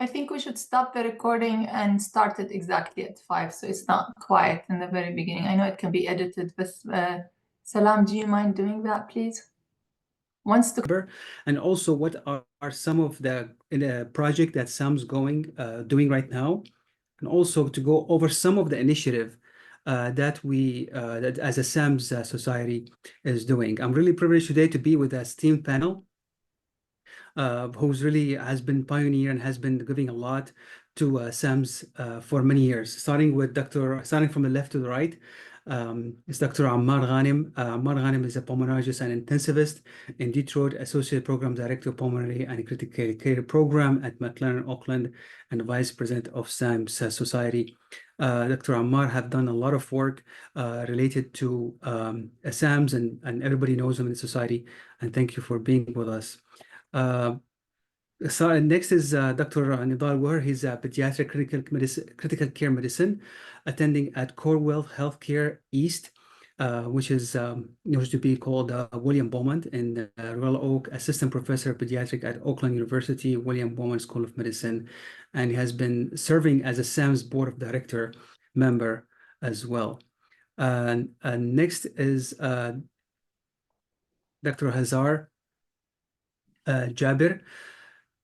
I think we should stop the recording and start it exactly at 5, so it's not quiet in the very beginning. I know it can be edited, but Salam, do you mind doing that, please? And also, what are some of the project that SAM's doing right now, and also to go over some of the initiative that we that as a SAMS society is doing. I'm really privileged today to be with a STEAM panel who's really has been pioneer and has been giving a lot to SAMS for many years, starting from the left to the right. It's Dr. Ammar Ghanem. Ammar Ghanem is a pulmonologist and intensivist in Detroit, Associate Program Director of Pulmonary and Critical Care Program at McLaren, Auckland, and Vice President of SAMS Society. Dr. Ammar have done a lot of work related to SAMS, and everybody knows him in the society. And thank you for being with us. So next is Dr. Nidal War. He's a pediatric critical care medicine, attending at Cornwall Healthcare East, which is used to be called William Beaumont in Royal Oak, assistant professor of pediatric at Auckland University, William Beaumont School of Medicine, and he has been serving as a SAMS board of director member as well. And next is Dr. Hazar Jabir.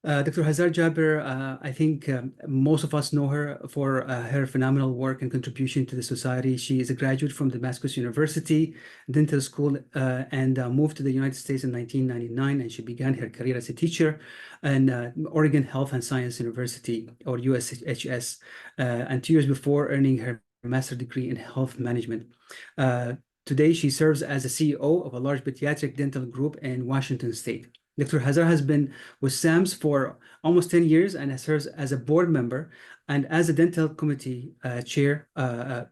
Dr. Hazar Jabir, I think most of us know her for her phenomenal work and contribution to the society. She is a graduate from Damascus University Dental School and moved to the United States in 1999, and she began her career as a teacher in Oregon Health and Science University, or USHS, and 2 years before earning her master's degree in health management. Today, she serves as a CEO of a large pediatric dental group in Washington State. Dr. Hazar has been with SAMS for almost 10 years and serves as a board member and as a dental committee chair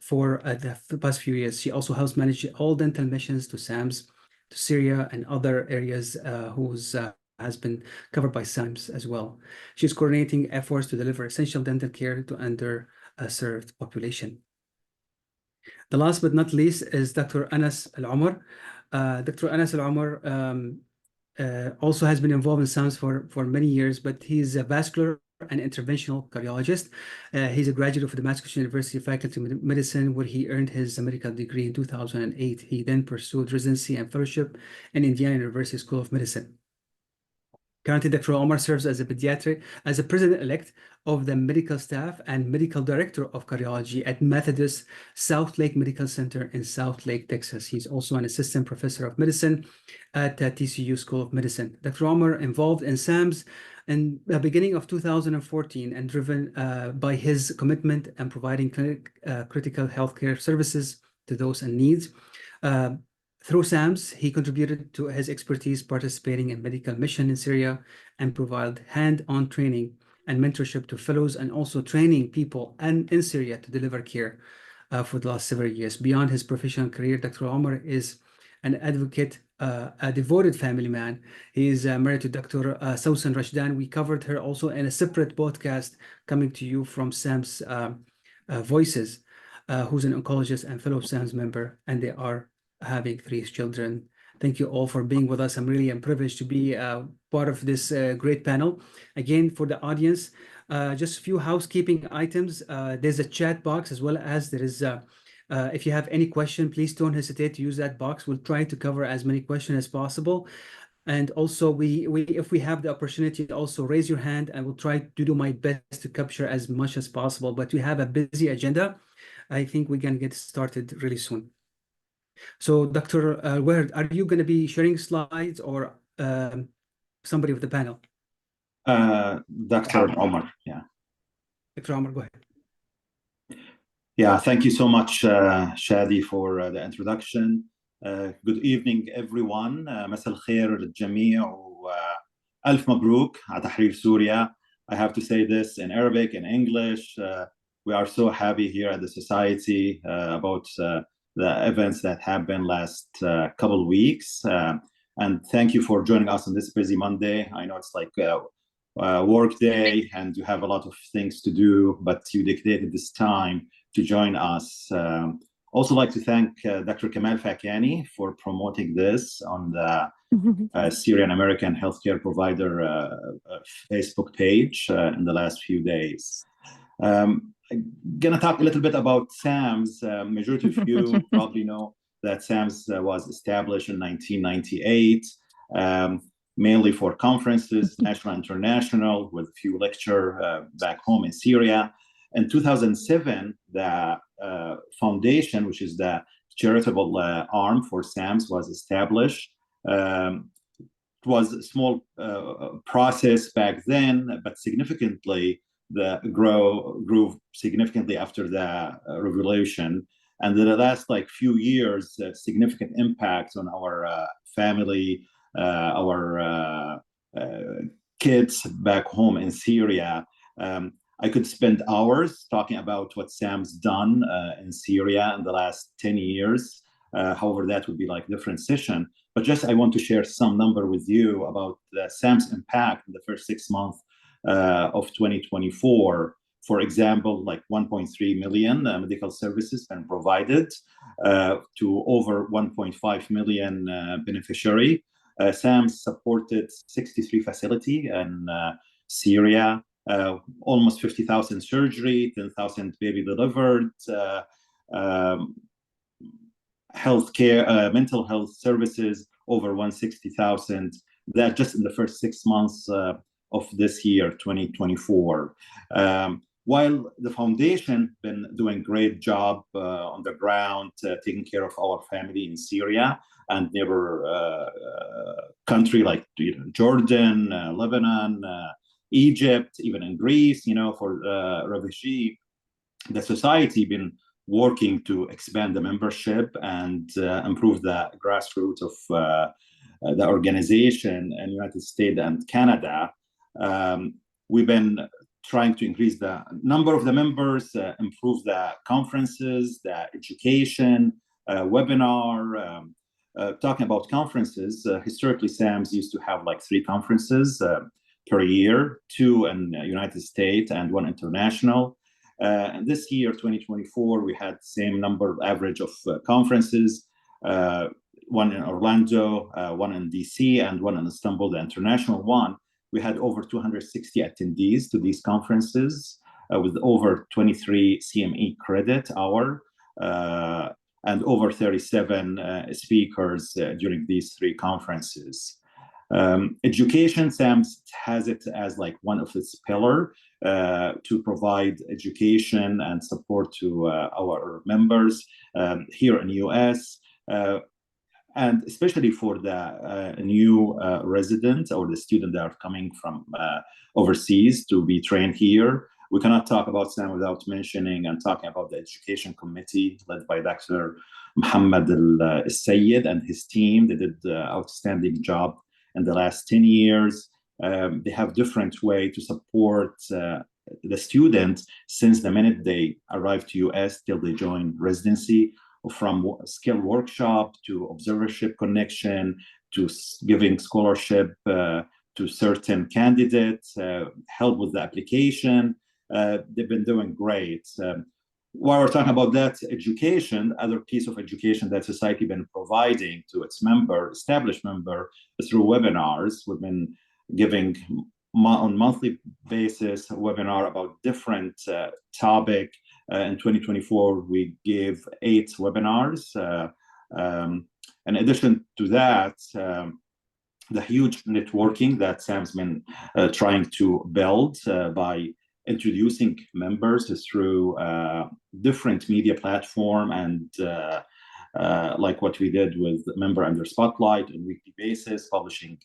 for the past few years. She also helps manage all dental missions to SAMS, to Syria, and other areas whose has been covered by SAMS as well. She's coordinating efforts to deliver essential dental care to underserved population. The last but not least is Dr. Anas Al-Omar. Dr. Anas Al-Omar also has been involved in SAMS for many years, but he's a vascular and interventional cardiologist. He's a graduate of Damascus University Faculty of Medicine, where he earned his medical degree in 2008. He then pursued residency and fellowship in Indiana University School of Medicine. Currently, Dr. Omar serves as a president-elect of the medical staff and medical director of cardiology at Methodist South Lake Medical Center in South Lake, Texas. He's also an assistant professor of medicine at TCU School of Medicine. Dr. Omar involved in SAMS in the beginning of 2014 and driven by his commitment and providing critical healthcare services to those in need. Through SAMS, he contributed to his expertise participating in medical mission in Syria and provided hand-on training and mentorship to fellows, and also training people in Syria to deliver care for the last several years. Beyond his professional career, Dr. Omar is an advocate, a devoted family man. He is married to Dr. Sausan Rashdan. We covered her also in a separate podcast coming to you from SAMS Voices, who's an oncologist and fellow SAMS member, and they are having 3 children. Thank you all for being with us. I'm really privileged to be part of this great panel. Again, for the audience, just a few housekeeping items. There's a chat box, as well as there is, if you have any question, please don't hesitate to use that box. We'll try to cover as many questions as possible. And also, if we have the opportunity, also raise your hand, and we'll try to do my best to capture as much as possible. But we have a busy agenda. I think we can get started really soon. So, Dr. Ward, are you going to be sharing slides, or somebody with the panel? Dr. Omar, yeah. Dr. Omar, go ahead. Yeah, thank you so much, Shadi, for the introduction. Good evening, everyone. مساء الخير للجميع وألف مبروك على تحرير سوريا. I have to say this in Arabic and English. We are so happy here at the society about the events that happened last couple of weeks. And thank you for joining us on this busy Monday. I know it's like a work day and you have a lot of things to do, but you dictated this time to join us Also like to thank Dr. Kamal Fakani for promoting this on the Syrian American Healthcare Provider Facebook page in the last few days. I'm going to talk a little bit about SAMS. Majority of you probably know that SAMS was established in 1998, mainly for conferences, national and international, with a few lecture back home in Syria. In 2007, the foundation, which is the charitable arm for SAMS, was established. It was a small process back then, but significantly grew significantly after the revolution. And in the last few years, significant impact on our family, our kids back home in Syria. I could spend hours talking about what SAM's done in Syria in the last 10 years. However, that would be like different session. But just I want to share some number with you about the SAM's impact in the first 6 months of 2024. For example, like 1.3 million medical services been provided to over 1.5 million beneficiary. SAMS supported 63 facility in Syria, almost 50,000 surgery, 10,000 baby delivered, healthcare, mental health services, over 160,000. That just in the first 6 months of this year, 2024. While the foundation been doing great job on the ground, taking care of our family in Syria and neighbor country like Jordan, Lebanon, Egypt, even in Greece, for refugee, the society been working to expand the membership and improve the grassroots of the organization in United States and Canada. We've been trying to increase the number of the members, improve the conferences, the education, webinar. Talking about conferences, historically SAMS used to have like 3 conferences per year, 2 in the United States and 1 international. And this year, 2024, we had the same number average of conferences, 1 in Orlando, 1 in DC, and 1 in Istanbul, the international one. We had over 260 attendees to these conferences with over 23 CME credit hour and over 37 speakers during these 3 conferences. Education, SAMS has it as like one of its pillar to provide education and support to our members here in the US. And especially for the new resident or the student that are coming from overseas to be trained here. We cannot talk about SAM without mentioning and talking about the education committee led by Dr. Muhammad al-Sayyid and his team. They did an outstanding job in the last 10 years. They have different way to support the students since the minute they arrive to US till they join residency, from skill workshop to observership connection to giving scholarship to certain candidates, help with the application. They've been doing great. While we're talking about that education, other piece of education that society been providing to its established member through webinars. We've been giving on monthly basis a webinar about different topic. In 2024, we gave 8 webinars. In addition to that, the huge networking that SAM's been trying to build by introducing members through different media platform and like what we did with Member Under Spotlight on a weekly basis, publishing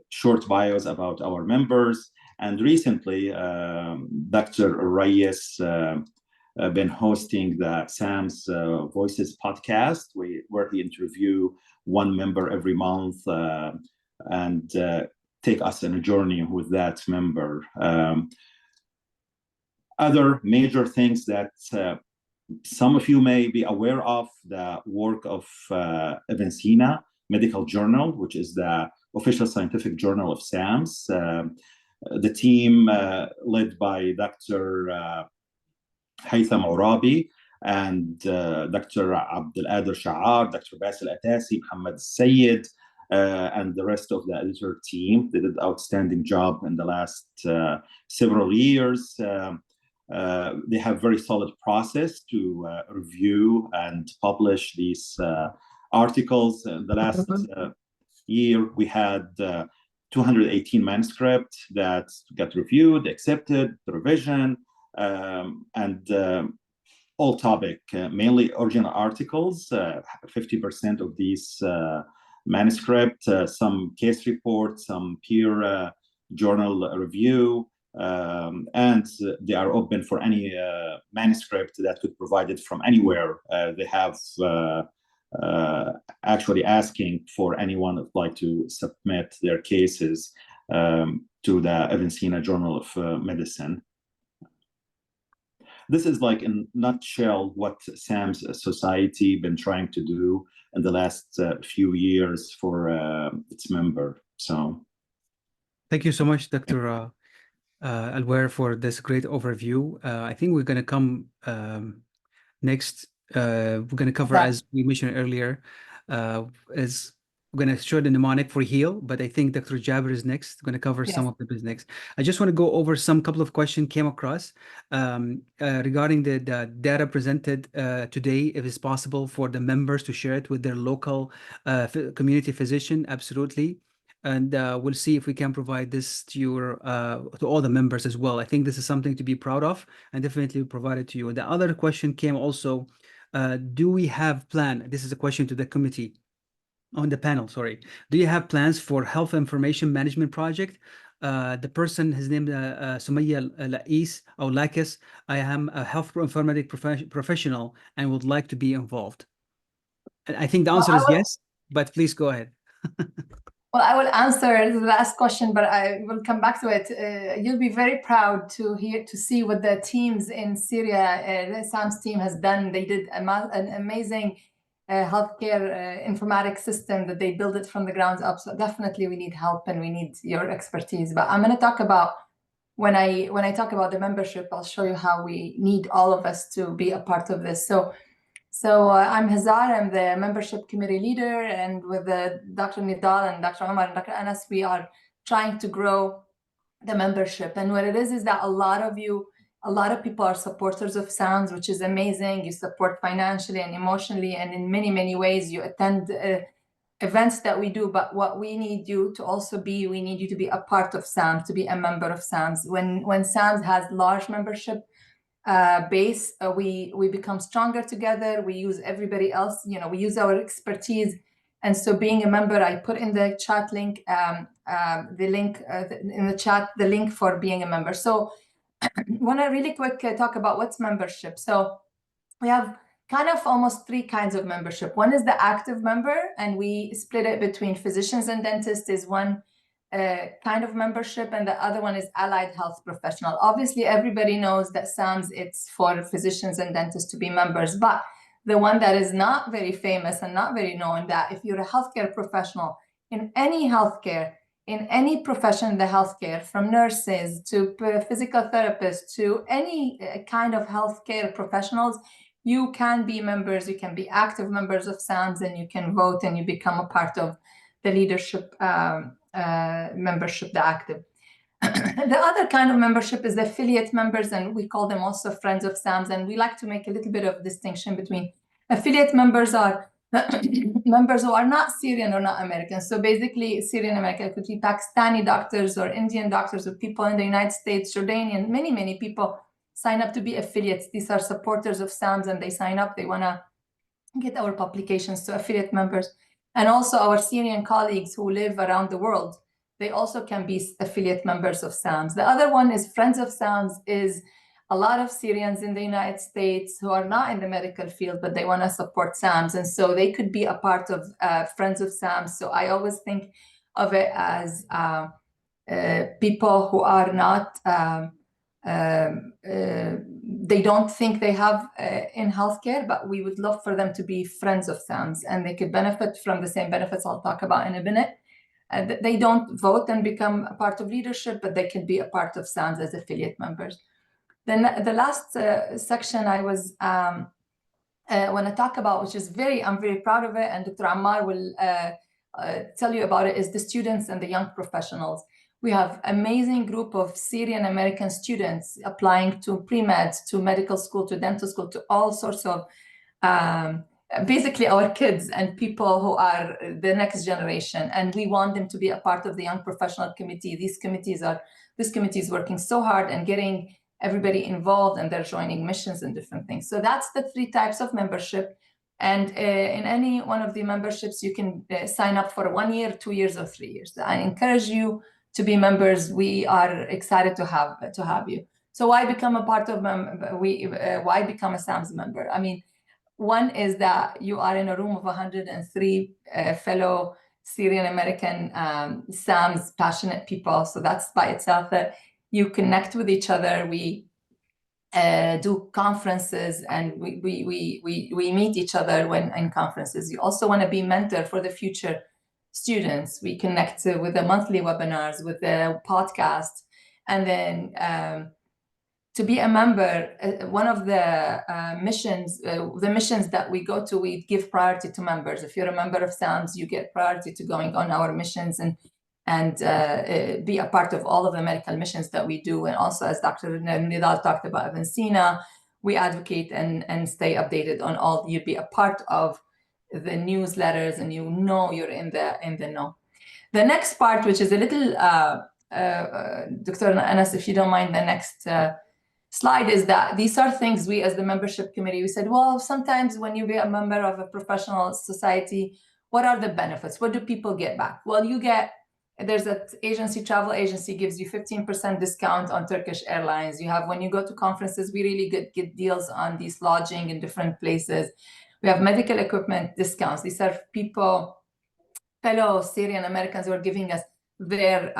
short bios about our members. And recently, Dr. Reyes been hosting the SAM's Voices podcast, where he interview one member every month and take us on a journey with that member. Other major things that some of you may be aware of, the work of Ibn Sina Medical Journal, which is the official scientific journal of SAMS. The team led by Dr. H.E.A.L and Dr. Abdelader Sha'ar, Dr. Basil Atasi, Muhammad Sayed, and the rest of the editor team. They did an outstanding job in the last several years. They have very solid process to review and publish these articles. In the last year, we had 218 manuscripts that got reviewed, accepted, revision, and all topic, mainly original articles, 50% of these manuscript, some case reports, some peer journal review, and they are open for any manuscript that could provide it from anywhere. They have actually asking for anyone who'd like to submit their cases to the Ibn Sina Journal of Medicine. This is like in a nutshell what SAMS Society been trying to do in the last few years for its member. So, thank you so much, Dr. Alwer, for this great overview. I think we're going to come next. We're going to cover, as we mentioned earlier, is we're going to show the mnemonic for H.E.A.L, but I think Dr. Jaber is next. We're going to cover some of the business. I just want to go over some couple of questions came across regarding the data presented today. If it's possible for the members to share it with their local community physician, absolutely. And we'll see if we can provide this to your to all the members as well. I think this is something to be proud of, and definitely provide it to you. The other question came also, do we have plan? This is a question to the committee. On the panel, sorry. Do you have plans for health information management project? The person, his name Sumaya Lais or Lakis. I am a health informatic professional and would like to be involved. And I think the answer is yes, but please go ahead. Well, I will answer the last question, but I will come back to it. You'll be very proud to see what the teams in Syria, the SAMS team has done. They did an amazing healthcare informatics system that they built it from the ground up. So definitely we need help and we need your expertise. But I'm going to talk about, when I talk about the membership, I'll show you how we need all of us to be a part of this. So I'm Hazar, I'm the membership committee leader, and with Dr. Nidal and Dr. Omar and Dr. Anas, we are trying to grow the membership. And what it is that a lot of people are supporters of SAMS, which is amazing. You support financially and emotionally, and in many, many ways you attend events that we do. But what we need you to also be, we need you to be a part of SAMS, to be a member of SAMS. When SAMS has large membership base, we become stronger together. We use everybody else, we use our expertise. And so being a member, I put in the chat link, the link in the chat, the link for being a member. So I want to really quick talk about what's membership. So we have kind of almost three kinds of membership. One is the active member, and we split it between physicians and dentists is one kind of membership, and the other one is allied health professional. Obviously, everybody knows that SAMS, it's for physicians and dentists to be members, but the one that is not very famous and not very known, that if you're a healthcare professional in any healthcare, in any profession in the healthcare, from nurses to physical therapists to any kind of healthcare professionals, you can be members, you can be active members of SAMS, and you can vote and you become a part of the leadership membership, the active. The other kind of membership is the affiliate members, and we call them also friends of SAMS. And we like to make a little bit of distinction between affiliate members are members who are not Syrian or not American. So basically Syrian American, it could be Pakistani doctors or Indian doctors or people in the United States, Jordanian, many, many people sign up to be affiliates. These are supporters of SAMS, and they sign up, they want to get our publications to affiliate members. And also our Syrian colleagues who live around the world, they also can be affiliate members of SAMS. The other one is Friends of SAMS, is a lot of Syrians in the United States who are not in the medical field, but they want to support SAMS. And so they could be a part of Friends of SAMS. So I always think of it as people who are not, they don't think they have in healthcare, but we would love for them to be friends of SAMS, and they could benefit from the same benefits I'll talk about in a minute. They don't vote and become a part of leadership, but they can be a part of SAMS as affiliate members. Then the last section I was want to talk about, which is I'm very proud of it, and Dr. Ammar will tell you about it, is the students and the young professionals. We have amazing group of Syrian American students applying to pre-med, to medical school, to dental school, to all sorts of basically our kids and people who are the next generation, and we want them to be a part of the young professional committee. This committee is working so hard and getting everybody involved, and they're joining missions and different things. So that's the 3 types of membership. And in any one of the memberships, you can sign up for 1 year, 2 years, or 3 years. I encourage you to be members. We are excited to have you. So why become a part of why become a SAMS member? I mean, one is that you are in a room of 103 fellow Syrian American SAMS passionate people. So that's by itself that you connect with each other. We do conferences, and we meet each other when in conferences. You also want to be mentor for the future students. We connect with the monthly webinars, with the podcast, and then to be a member, one of the missions that we go to, we give priority to members. If you're a member of SAMS, you get priority to going on our missions and be a part of all of the medical missions that we do. And also, as Dr. Nidal talked about Evansina, we advocate and stay updated on all. You'd be a part of the newsletters, and you're in the know. The next part, which is a little, Dr. Anas, if you don't mind, the next slide, is that these are things we as the membership committee, we said, well, sometimes when you be a member of a professional society, what are the benefits? What do people get back? Well, there's an travel agency gives you 15% discount on Turkish Airlines. You have, when you go to conferences, we really get deals on these lodging in different places. We have medical equipment discounts. These are fellow Syrian Americans who are giving us their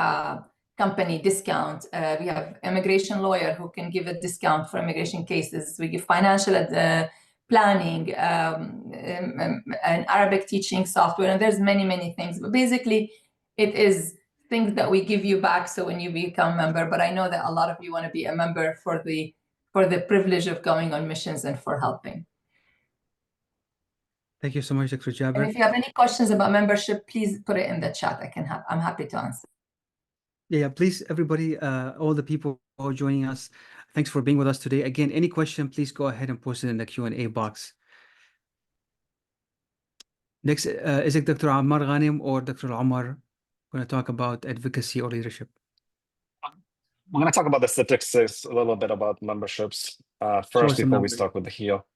company discount. We have immigration lawyer who can give a discount for immigration cases. We give financial planning, and Arabic teaching software, and there's many things. But basically, it is things that we give you back. So when you become a member, but I know that a lot of you want to be a member for the privilege of going on missions and for helping. Thank you so much, Dr. Jaber. And if you have any questions about membership, please put it in the chat. I'm happy to answer. Yeah, please, everybody, all the people who are joining us, thanks for being with us today. Again, any question, please go ahead and post it in the Q&A box. Next, is it Dr. Ammar Ghanem or Dr. Omar going to talk about advocacy or leadership? We're going to talk about the statistics, a little bit about memberships first before we start with the H.E.A.L.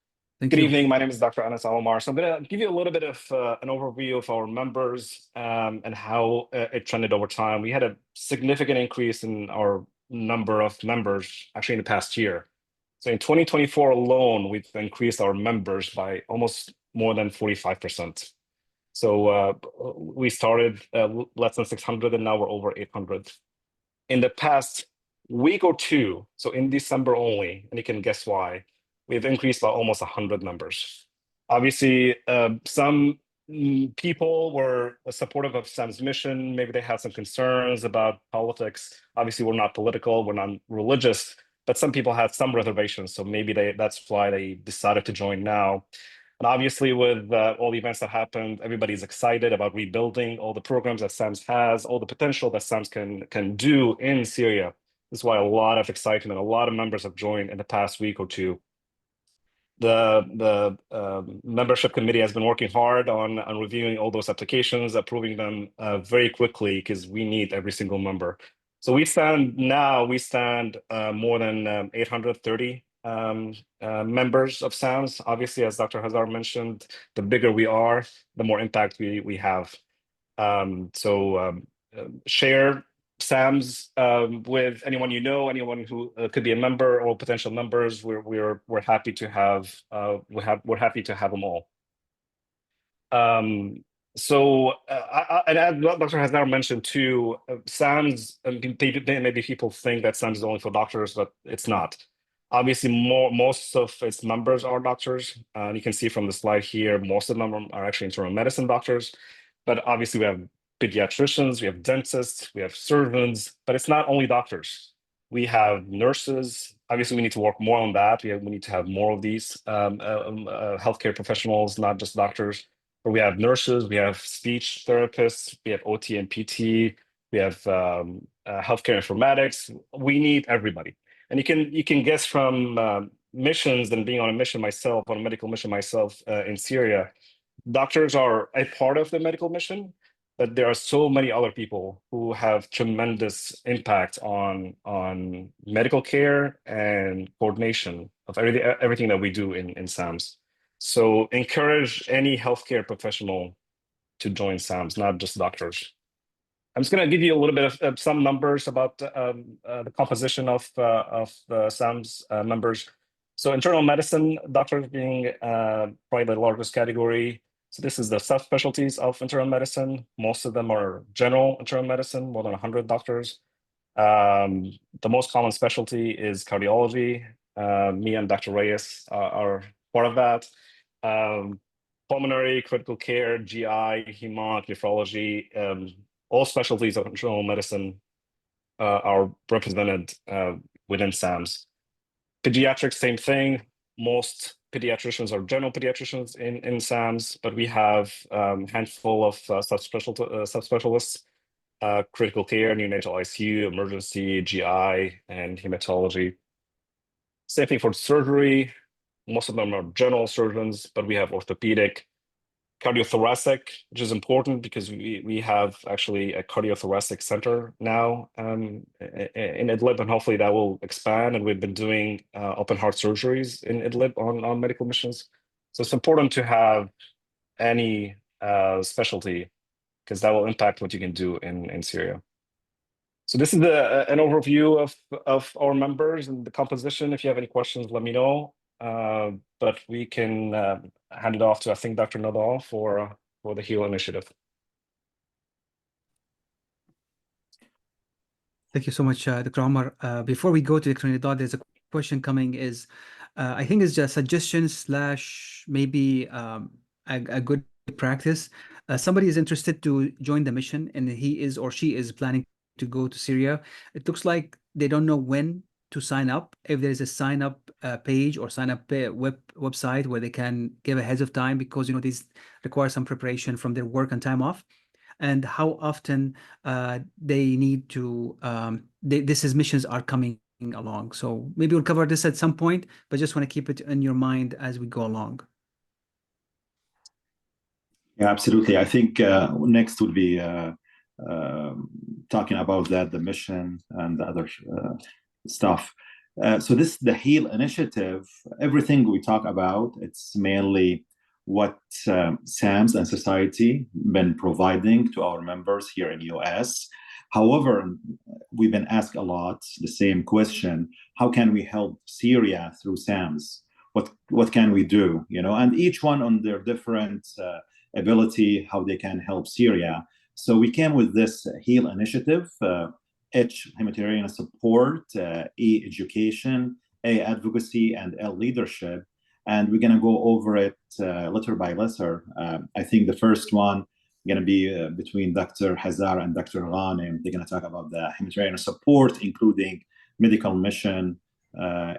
Good evening. My name is Dr. Anas Alomar. So I'm going to give you a little bit of an overview of our members and how it trended over time. We had a significant increase in our number of members actually in the past year. So in 2024 alone, we've increased our members by almost more than 45%. So we started less than 600, and now we're over 800. In the past week or two, so in December only, and you can guess why, we've increased by almost 100 members. Obviously, some people were supportive of SAM's mission. Maybe they had some concerns about politics. Obviously, we're not political, we're not religious, but some people had some reservations. So maybe that's why they decided to join now. And obviously, with all the events that happened, everybody's excited about rebuilding all the programs that SAMS has, all the potential that SAMS can do in Syria. This is why a lot of excitement, a lot of members have joined in the past week or two. The membership committee has been working hard on reviewing all those applications, approving them very quickly, because we need every single member. So we stand more than 830 members of SAMS. Obviously, as Dr. Hazar mentioned, the bigger we are, the more impact we have. Share SAMS with anyone you know, anyone who could be a member or potential members. We're happy to have we're happy to have them all. And as Dr. has now mentioned too, SAMS, maybe people think that SAMS is only for doctors, but it's not. Obviously, most of its members are doctors. You can see from the slide here, most of them are actually internal medicine doctors. But obviously, we have pediatricians, we have dentists, we have surgeons, but it's not only doctors. We have nurses. Obviously, we need to work more on that. We need to have more of these healthcare professionals, not just doctors. But we have nurses, we have speech therapists, we have OT and PT, we have healthcare informatics. We need everybody. And you can guess from missions and being on a mission myself, on a medical mission myself in Syria, doctors are a part of the medical mission, but there are so many other people who have tremendous impact on medical care and coordination of everything that we do in SAMS. So encourage any healthcare professional to join SAMS, not just doctors. I'm just going to give you a little bit of some numbers about the composition of the SAMS members. So internal medicine, doctors being probably the largest category. So this is the subspecialties of internal medicine. Most of them are general internal medicine, more than 100 doctors. The most common specialty is cardiology. Me and Dr. Reyes are part of that. Pulmonary, critical care, GI, hemat, nephrology, all specialties of internal medicine are represented within SAMS. Pediatrics, same thing. Most pediatricians are general pediatricians in SAMS, but we have a handful of subspecialists, critical care, neonatal ICU, emergency, GI, and hematology. Same thing for surgery. Most of them are general surgeons, but we have orthopedic, cardiothoracic, which is important because we have actually a cardiothoracic center now in Idlib, and hopefully that will expand. And we've been doing open heart surgeries in Idlib on medical missions. So it's important to have any specialty because that will impact what you can do in Syria. So this is an overview of our members and the composition. If you have any questions, let me know. But we can hand it off to, I think, Dr. Nadal for the H.E.A.L initiative. Thank you so much, Dr. Omar. Before we go to Dr. Nadal, there's a question coming. I think it's a suggestion / maybe a good practice. Somebody is interested to join the mission, and he is or she is planning to go to Syria. It looks like they don't know when to sign up. If there's a sign up page or sign up website where they can give ahead of time, because these require some preparation from their work and time off, and how often they need to these missions are coming along. So maybe we'll cover this at some point, but just want to keep it in your mind as we go along. Yeah, absolutely. I think next would be talking about the mission and the other stuff. So the H.E.A.L initiative, everything we talk about, it's mainly what SAMS and society been providing to our members here in US. However, we've been asked a lot the same question: how can we help Syria through SAMS? What can we do? And each one on their different ability, how they can help Syria. So we came with this H.E.A.L initiative: H, humanitarian support, E, education, A, advocacy, and L, leadership. And we're going to go over it letter by letter. I think the first one going to be between Dr. Hazar and Dr. Ghanem. They're going to talk about the humanitarian support, including medical mission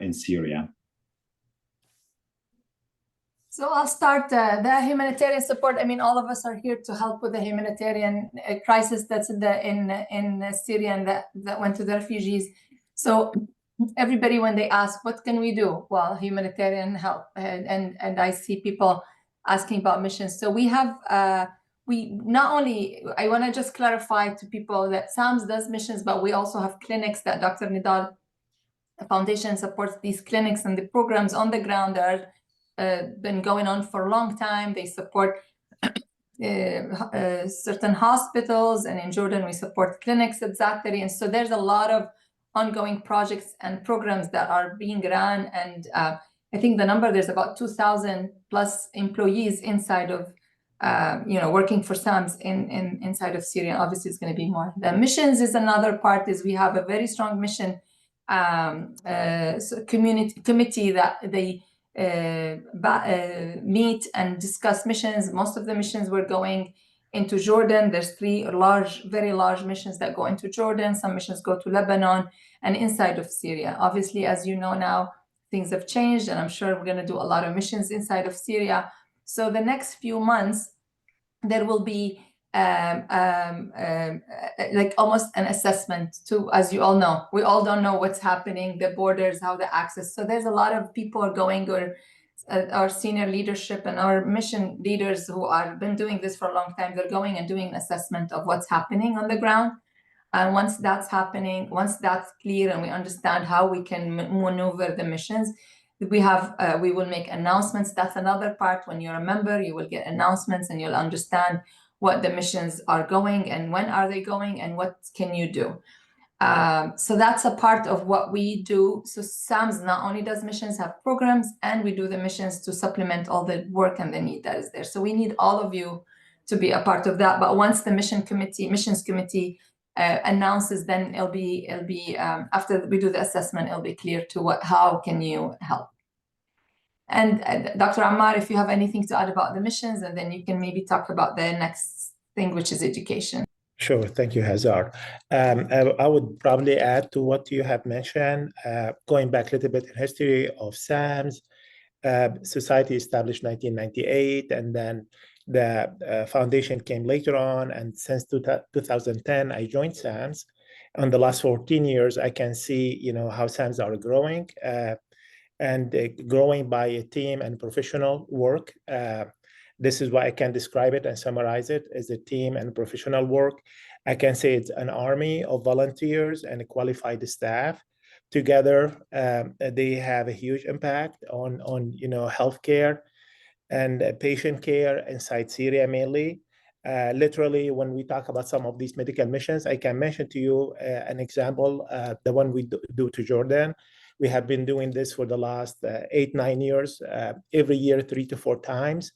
in Syria. So I'll start the humanitarian support. I mean, all of us are here to help with the humanitarian crisis that's in Syria and that went to the refugees. So everybody, when they ask, what can we do? Well, humanitarian help. And I see people asking about missions. So we have, I want to just clarify to people that SAMS does missions, but we also have clinics that Dr. Nidal Foundation supports. These clinics and the programs on the ground are been going on for a long time. They support certain hospitals, and in Jordan we support clinics at Zaatari. And so there's a lot of ongoing projects and programs that are being run. And I think the number, there's about 2,000 plus employees inside of, working for SAMS inside of Syria. Obviously, it's going to be more. The missions is another part. Is we have a very strong mission committee that they meet and discuss missions. Most of the missions we're going into Jordan. There's 3 very large missions that go into Jordan. Some missions go to Lebanon and inside of Syria. Obviously, as you know now, things have changed, and I'm sure we're going to do a lot of missions inside of Syria. So the next few months, there will be like almost an assessment to, as you all know, we all don't know what's happening, the borders, how the access. So there's a lot of people are going, or our senior leadership and our mission leaders who have been doing this for a long time, they're going and doing an assessment of what's happening on the ground. And once that's happening, once that's clear and we understand how we can maneuver the missions, we will make announcements. That's another part. When you're a member, you will get announcements and you'll understand what the missions are going and when are they going and what can you do. So that's a part of what we do. So SAMS not only does missions, have programs, and we do the missions to supplement all the work and the need that is there. So we need all of you to be a part of that. But once the missions committee announces, then it'll be after we do the assessment, it'll be clear to how can you help. And Dr. Ammar, if you have anything to add about the missions, and then you can maybe talk about the next thing, which is education. Sure. Thank you, Hazar. I would probably add to what you have mentioned, going back a little bit in history of SAMS. Society established 1998, and then the foundation came later on. And since 2010, I joined SAMS. On the last 14 years, I can see, how SAMS are growing and growing by a team and professional work. This is why I can describe it and summarize it as a team and professional work. I can say it's an army of volunteers and a qualified staff. Together, they have a huge impact on healthcare and patient care inside Syria mainly. Literally, when we talk about some of these medical missions, I can mention to you an example, the one we do to Jordan. We have been doing this for the last 8-9 years, every year 3 to 4 times.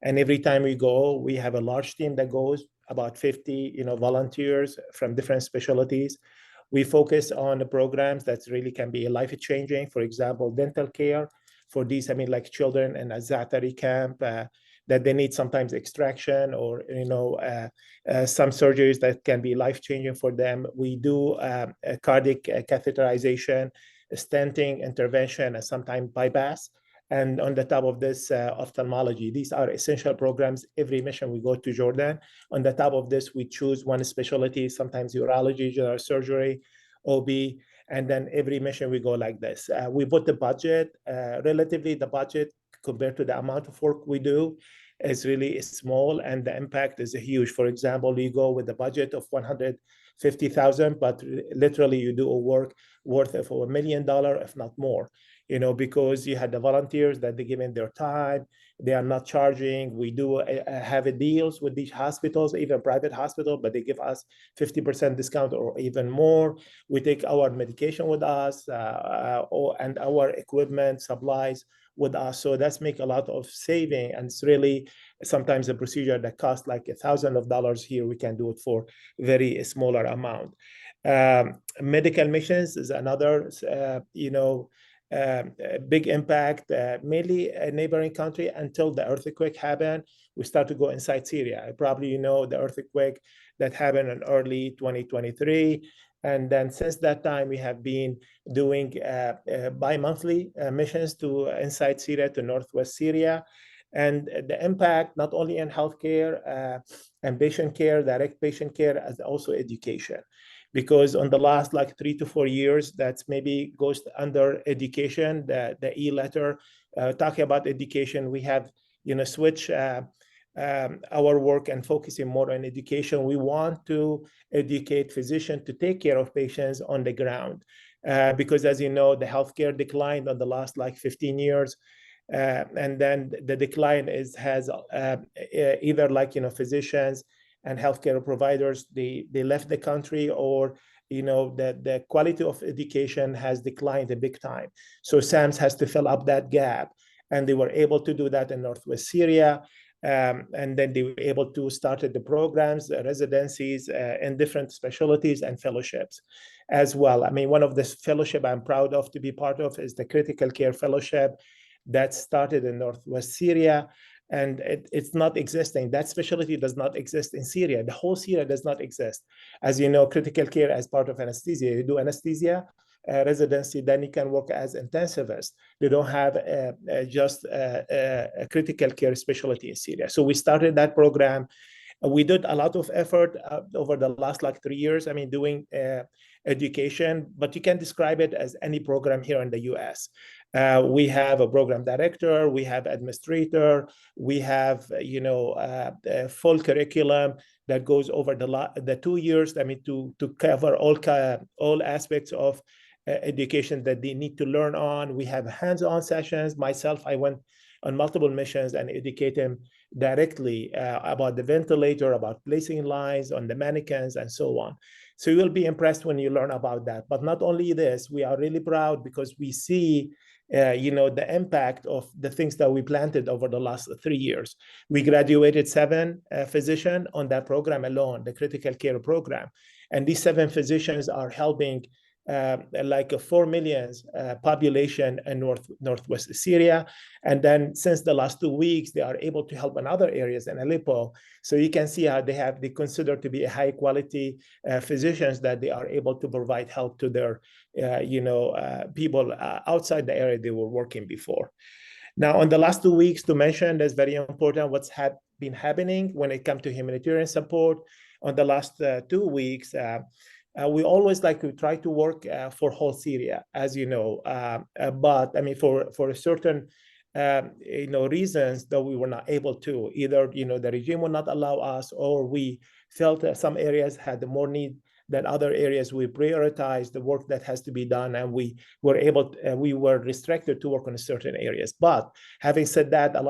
And every time we go, we have a large team that goes, about 50 volunteers from different specialties. We focus on the programs that really can be life-changing. For example, dental care for these, like children in a Zaatari camp that they need sometimes extraction or, some surgeries that can be life-changing for them. We do cardiac catheterization, stenting intervention, and sometimes bypass. And on the top of this, ophthalmology. These are essential programs. Every mission we go to Jordan. On the top of this, we choose one specialty, sometimes urology, general surgery, OB, and then every mission we go like this. We put the budget, relatively the budget compared to the amount of work we do is really small, and the impact is huge. For example, you go with a budget of $150,000, but literally you do a work worth of $1 million, if not more. Because you had the volunteers that they give in their time, they are not charging. We do have deals with these hospitals, even private hospital, but they give us 50% discount or even more. We take our medication with us and our equipment, supplies with us. So that's make a lot of saving. And it's really sometimes a procedure that costs like $1,000 here. We can do it for very smaller amount. Medical missions is another, big impact, mainly a neighboring country. Until the earthquake happened, we start to go inside Syria. Probably the earthquake that happened in early 2023. And then since that time, we have been doing bi-monthly missions to inside Syria, to northwest Syria. And the impact, not only in healthcare and patient care, direct patient care, as also education. Because on the last 3 to 4 years, that's maybe goes under education, the e-letter, talking about education, we have, switch our work and focusing more on education. We want to educate physicians to take care of patients on the ground. Because as you know, the healthcare declined on the last 15 years. And then the decline has either physicians and healthcare providers, they left the country, or the quality of education has declined a big time. So SAMS has to fill up that gap, and they were able to do that in northwest Syria. And then they were able to start the programs, residencies in different specialties and fellowships as well. One of the fellowship I'm proud of to be part of is the critical care fellowship that started in northwest Syria. and it's not existing. That specialty does not exist in Syria. The whole Syria does not exist. As you know, critical care as part of anesthesia. You do anesthesia residency, then you can work as intensivist. They don't have just a critical care specialty in Syria. So we started that program. We did a lot of effort over the last 3 years, doing education, but you can describe it as any program here in the US. We have a program director, we have administrator, we have a full curriculum that goes over the 2 years, to cover all aspects of education that they need to learn on. We have hands-on sessions. Myself, I went on multiple missions and educate them directly about the ventilator, about placing lines on the mannequins, and so on. So you'll be impressed when you learn about that. But not only this, we are really proud because we see the impact of the things that we planted over the last 3 years. We graduated 7 physicians on that program alone, the critical care program. And these 7 physicians are helping 4 million population in northwest Syria. And then since the last 2 weeks, they are able to help in other areas in Aleppo. So you can see how they consider to be a high quality physicians that they are able to provide help to their people outside the area they were working before. Now, on the last 2 weeks, to mention, that's very important what's been happening when it comes to humanitarian support. On the last 2 weeks, we always like to try to work for whole Syria, as you know, but for a certain reasons that we were not able to. Either the regime would not allow us, or we felt that some areas had more need than other areas. We prioritized the work that has to be done, and we were restricted to work on certain areas. But having said that, a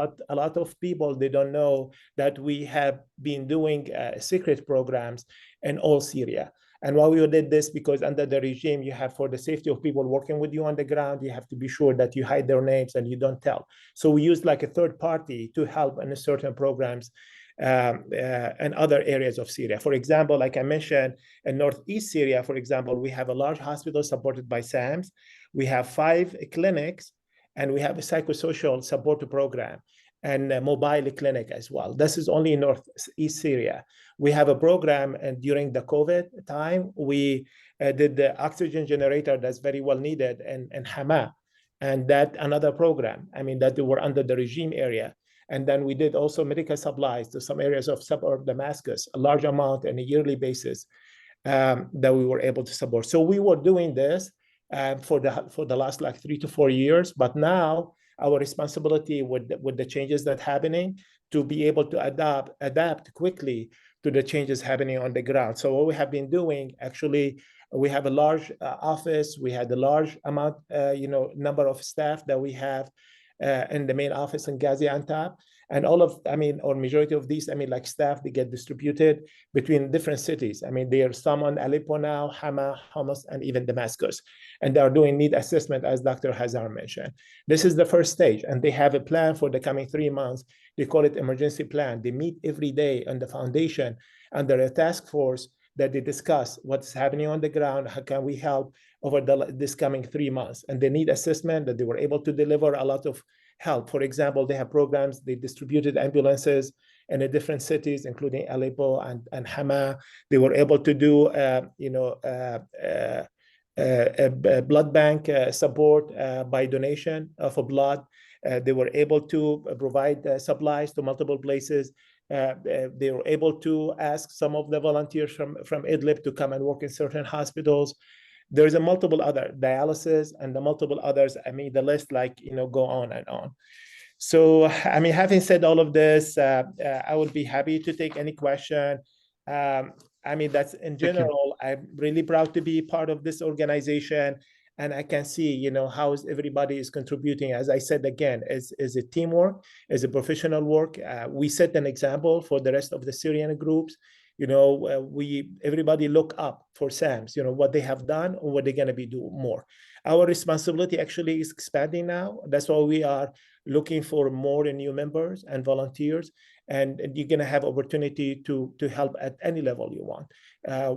lot of people, they don't know that we have been doing secret programs in all Syria. And why we did this, because under the regime, you have, for the safety of people working with you on the ground, you have to be sure that you hide their names and you don't tell. So we used a third party to help in certain programs and other areas of Syria. For example, like I mentioned, in northeast Syria, for example, we have a large hospital supported by SAMS. We have 5 clinics, and we have a psychosocial support program and a mobile clinic as well. This is only in northeast Syria. We have a program, and during the COVID time, we did the oxygen generator that's very well needed in Hama, and that another program, that they were under the regime area. And then we did also medical supplies to some areas of suburb Damascus, a large amount on a yearly basis that we were able to support. So we were doing this for the last 3 to 4 years, but now our responsibility with the changes that are happening to be able to adapt quickly to the changes happening on the ground. So what we have been doing, actually, we have a large office. We had a large amount, number of staff that we have in the main office in Gaziantep. And all of, or majority of these, staff, they get distributed between different cities. There are some on Aleppo now, Hama, Homs, and even Damascus. And they are doing need assessment, as Dr. Hazar mentioned. This is the first stage, and they have a plan for the coming 3 months. They call it emergency plan. They meet every day on the foundation under a task force that they discuss what's happening on the ground, how can we help over this coming 3 months. And they need assessment that they were able to deliver a lot of help. For example, they have programs, they distributed ambulances in the different cities, including Aleppo and Hama. They were able to do, blood bank support by donation for blood. They were able to provide supplies to multiple places. They were able to ask some of the volunteers from Idlib to come and work in certain hospitals. There's a multiple other dialysis and the multiple others. The list go on and on. So, having said all of this, I would be happy to take any question. That's in general. I'm really proud to be part of this organization, and I can see, how everybody is contributing. As I said again, is a teamwork, is a professional work. We set an example for the rest of the Syrian groups. Everybody look up for SAMS, what they have done and what they're going to be doing more. Our responsibility actually is expanding now. That's why we are looking for more new members and volunteers, and you're going to have opportunity to help at any level you want.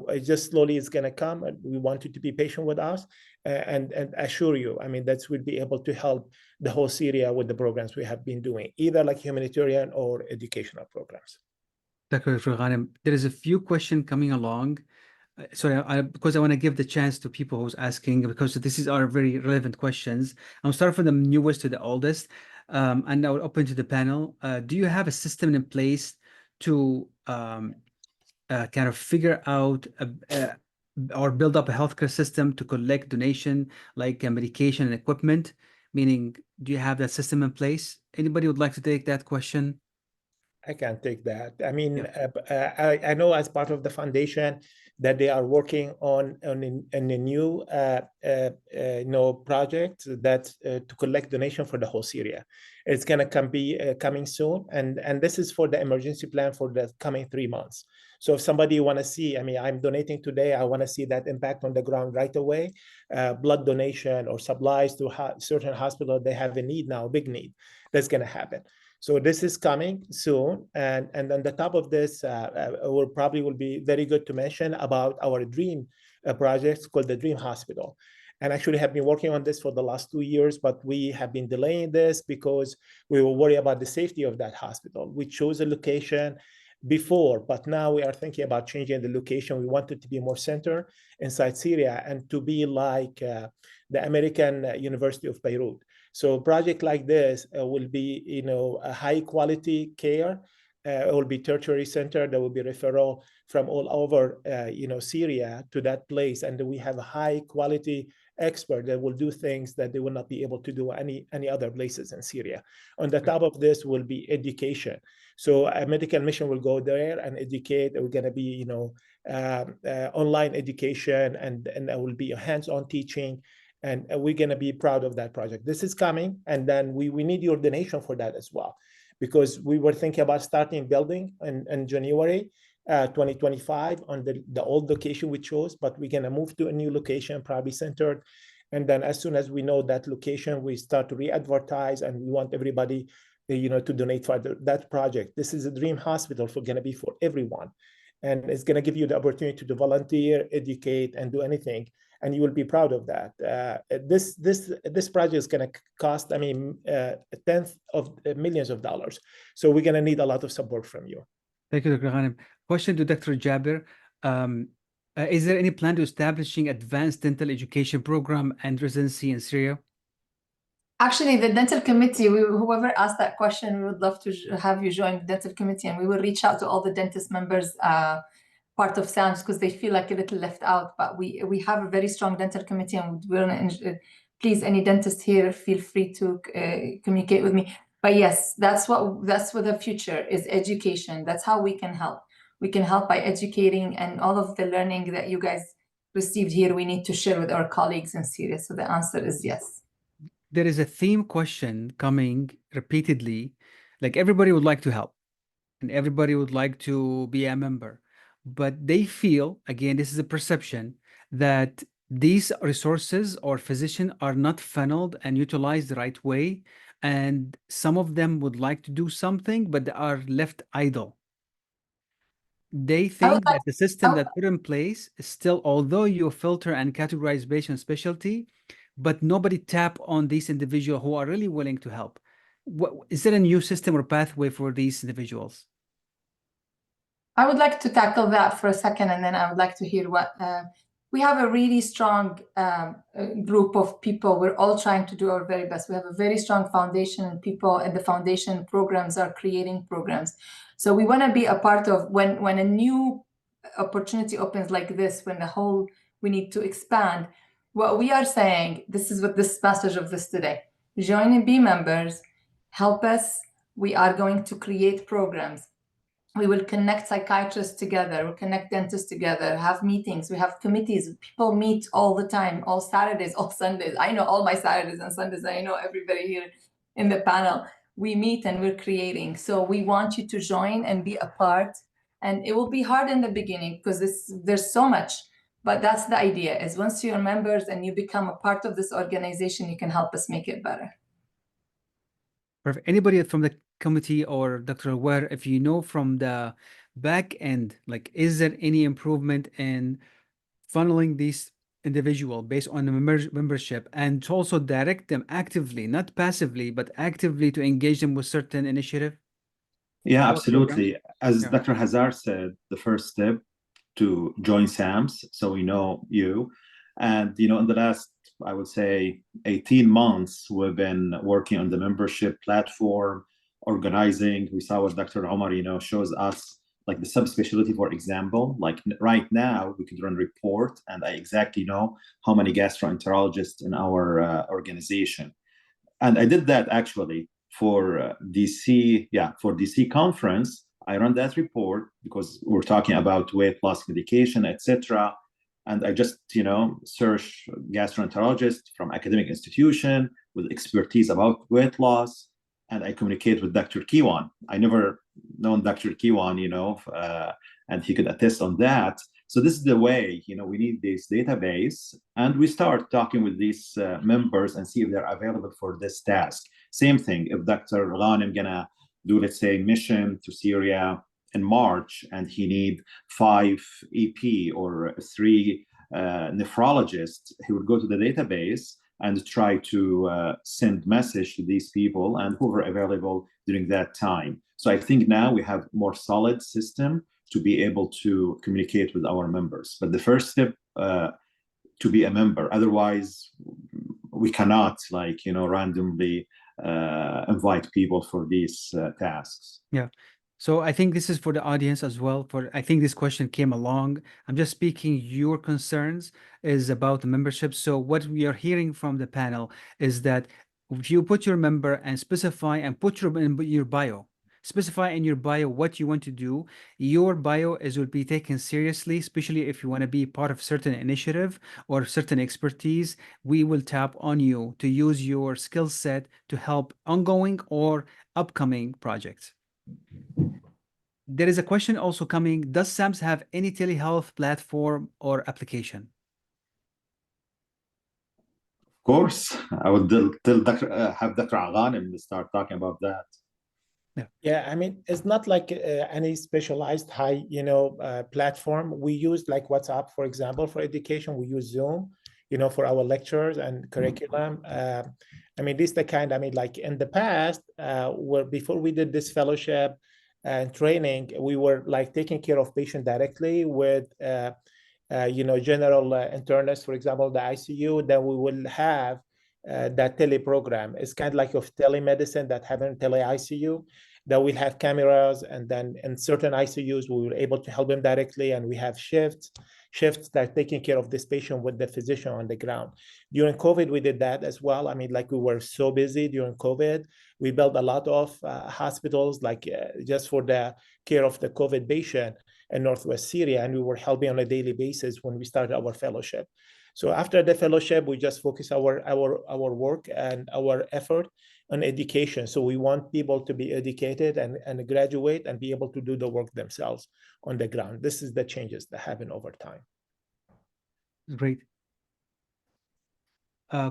It just slowly is going to come, and we want you to be patient with us. and assure you, I mean, that we'll be able to help the whole Syria with the programs we have been doing, either like humanitarian or educational programs. Dr. Ghanem, there is a few questions coming along. Sorry, because I want to give the chance to people who's asking, because this is our very relevant questions. I'll start from the newest to the oldest, and I'll open to the panel. Do you have a system in place to kind of figure out or build up a healthcare system to collect donation like medication and equipment? Meaning, do you have that system in place? Anybody would like to take that question? I can take that. I mean, I know as part of the foundation that they are working on a new project that to collect donation for the whole Syria. It's going to be coming soon, and this is for the emergency plan for the coming 3 months. So if somebody want to see, I mean, I'm donating today, I want to see that impact on the ground right away. Blood donation or supplies to certain hospitals, they have a need now, a big need. That's going to happen. So this is coming soon, and on the top of this, will be very good to mention about our dream project called the Dream Hospital, and actually have been working on this for the last 2 years, but we have been delaying this because we were worried about the safety of that hospital. We chose a location before, but now we are thinking about changing the location. We want it to be more centered inside Syria and to be like the American University of Beirut. So a project like this will be, a high quality care. It will be tertiary center. There will be referral from all over, Syria to that place. And we have a high quality expert that will do things that they will not be able to do any other places in Syria. On the top of this will be education. So a medical mission will go there and educate. We're going to be, online education, and there will be a hands-on teaching. And we're going to be proud of that project. This is coming, and then we need your donation for that as well, because we were thinking about starting building in January 2025 on the old location we chose, but we're going to move to a new location, probably centered. And then as soon as we know that location, we start to re-advertise, and we want everybody, to donate for that project. This is a dream hospital going to be for everyone, and it's going to give you the opportunity to volunteer, educate, and do anything. And you will be proud of that. This project is going to cost, tens of millions of dollars. So we're going to need a lot of support from you. Thank you, Dr. Ghanem. Question to Dr. Jaber. Is there any plan to establishing advanced dental education program and residency in Syria? Actually, the dental committee, whoever asked that question, we would love to have you join the dental committee, and we will reach out to all the dentist members, part of SAMS, because they feel like a little left out. But we have a very strong dental committee, and please, any dentist here, feel free to communicate with me. But yes, that's what the future is: education. That's how we can help. We can help by educating, and all of the learning that you guys received here, we need to share with our colleagues in Syria. So the answer is yes. There is a theme question coming repeatedly, like everybody would like to help and everybody would like to be a member, but they feel, again, this is a perception, that these resources or physicians are not funneled and utilized the right way, and some of them would like to do something, but they are left idle. They think that the system that put in place is still, although you filter and categorize based on specialty, but nobody tap on these individuals who are really willing to help. Is there a new system or pathway for these individuals? I would like to tackle that for a second, and then I would like to hear what we have a really strong group of people. We're all trying to do our very best. We have a very strong foundation, and people at the foundation programs are creating programs. So we want to be a part of when a new opportunity opens like this, we need to expand. What we are saying, this is what this message of this today: join and be members, help us. We are going to create programs. We will connect psychiatrists together, we'll connect dentists together, have meetings, we have committees. People meet all the time, all Saturdays, all Sundays. I know all my Saturdays and Sundays. I know everybody here in the panel. We meet and we're creating. So we want you to join and be a part. And it will be hard in the beginning because there's so much, but that's the idea, is once you're members and you become a part of this organization, you can help us make it better. Perfect. Anybody from the committee or Dr. Aware, if you know from the back end, like, is there any improvement in funneling these individual based on the membership, and to also direct them actively, not passively, but actively to engage them with certain initiative? Yeah, Or program? absolutely. As Yeah. Dr. Hazar said, the first step to join SAMS, so we know you. And, in the last, I would say, 18 months, we've been working on the membership platform, organizing. We saw what Dr. Omar, shows us, like the subspecialty, for example. Like right now, we could run report, and I exactly know how many gastroenterologists in our organization. And I did that actually for DC. Yeah, for DC conference, I ran that report because we're talking about weight loss medication, etc. And I just, search gastroenterologist from academic institution with expertise about weight loss, and I communicate with Dr. Kiwan. I never known Dr. Kiwan, and he could attest on that. So this is the way, we need this database, and we start talking with these members and see if they're available for this task. Same thing, if Dr. Ghanem gonna do, let's say, mission to Syria in March, and he need 5 EP or 3 nephrologists, he would go to the database and try to send message to these people and who are available during that time. So I think now we have more solid system to be able to communicate with our members. But the first step to be a member, otherwise we cannot randomly invite people for these tasks. Yeah. So I think this is for the audience as well. I think this question came along. I'm just speaking your concerns is about the membership. So what we are hearing from the panel is that if you put your member and specify and put your bio, specify in your bio what you want to do, your bio will be taken seriously, especially if you want to be part of certain initiative or certain expertise. We will tap on you to use your skill set to help ongoing or upcoming projects. There is a question also coming. Does SAMS have any telehealth platform or application? Of course, I would tell have Dr. Ghanem start talking about that. Yeah, I mean, it's not like any specialized high, platform. We use like WhatsApp, for example, for education. We use Zoom, for our lectures and curriculum. I mean, this is the kind, like in the past, where before we did this fellowship and training, we were like taking care of patient directly with, general internists, for example, the ICU. Then we will have that tele program. It's kind of like of telemedicine that having tele ICU, that we'll have cameras, and then in certain ICUs we were able to help them directly, and we have shifts that are taking care of this patient with the physician on the ground. During COVID, we did that as well. I mean, like we were so busy during COVID, we built a lot of hospitals, like just for the care of the COVID patient in Northwest Syria, and we were helping on a daily basis when we started our fellowship. So after the fellowship, we just focus our work and our effort on education. So we want people to be educated and graduate and be able to do the work themselves on the ground. This is the changes that happen over time. Great.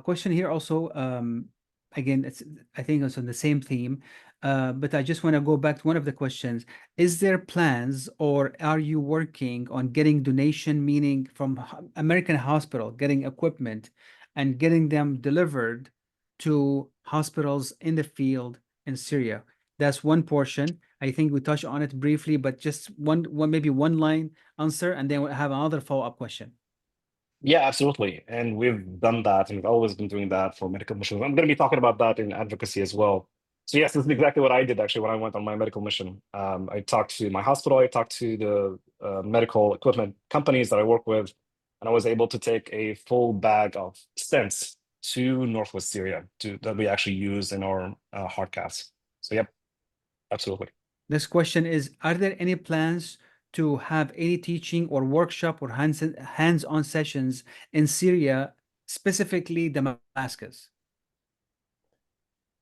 Question here also, again, I think it's on the same theme, but I just want to go back to one of the questions. Is there plans, or are you working on getting donation, meaning from American hospital, getting equipment and getting them delivered to hospitals in the field in Syria? That's one portion. I think we touched on it briefly, but just maybe one line answer, and then we'll have another follow-up question. Yeah, absolutely. And we've done that, and we've always been doing that for medical missions. I'm going to be talking about that in advocacy as well. So yes, this is exactly what I did actually when I went on my medical mission. I talked to my hospital, I talked to the medical equipment companies that I work with, and I was able to take a full bag of stents to Northwest Syria that we actually use in our heart caths. So yep, absolutely. This question is, are there any plans to have any teaching or workshop or hands-on sessions in Syria, specifically Damascus?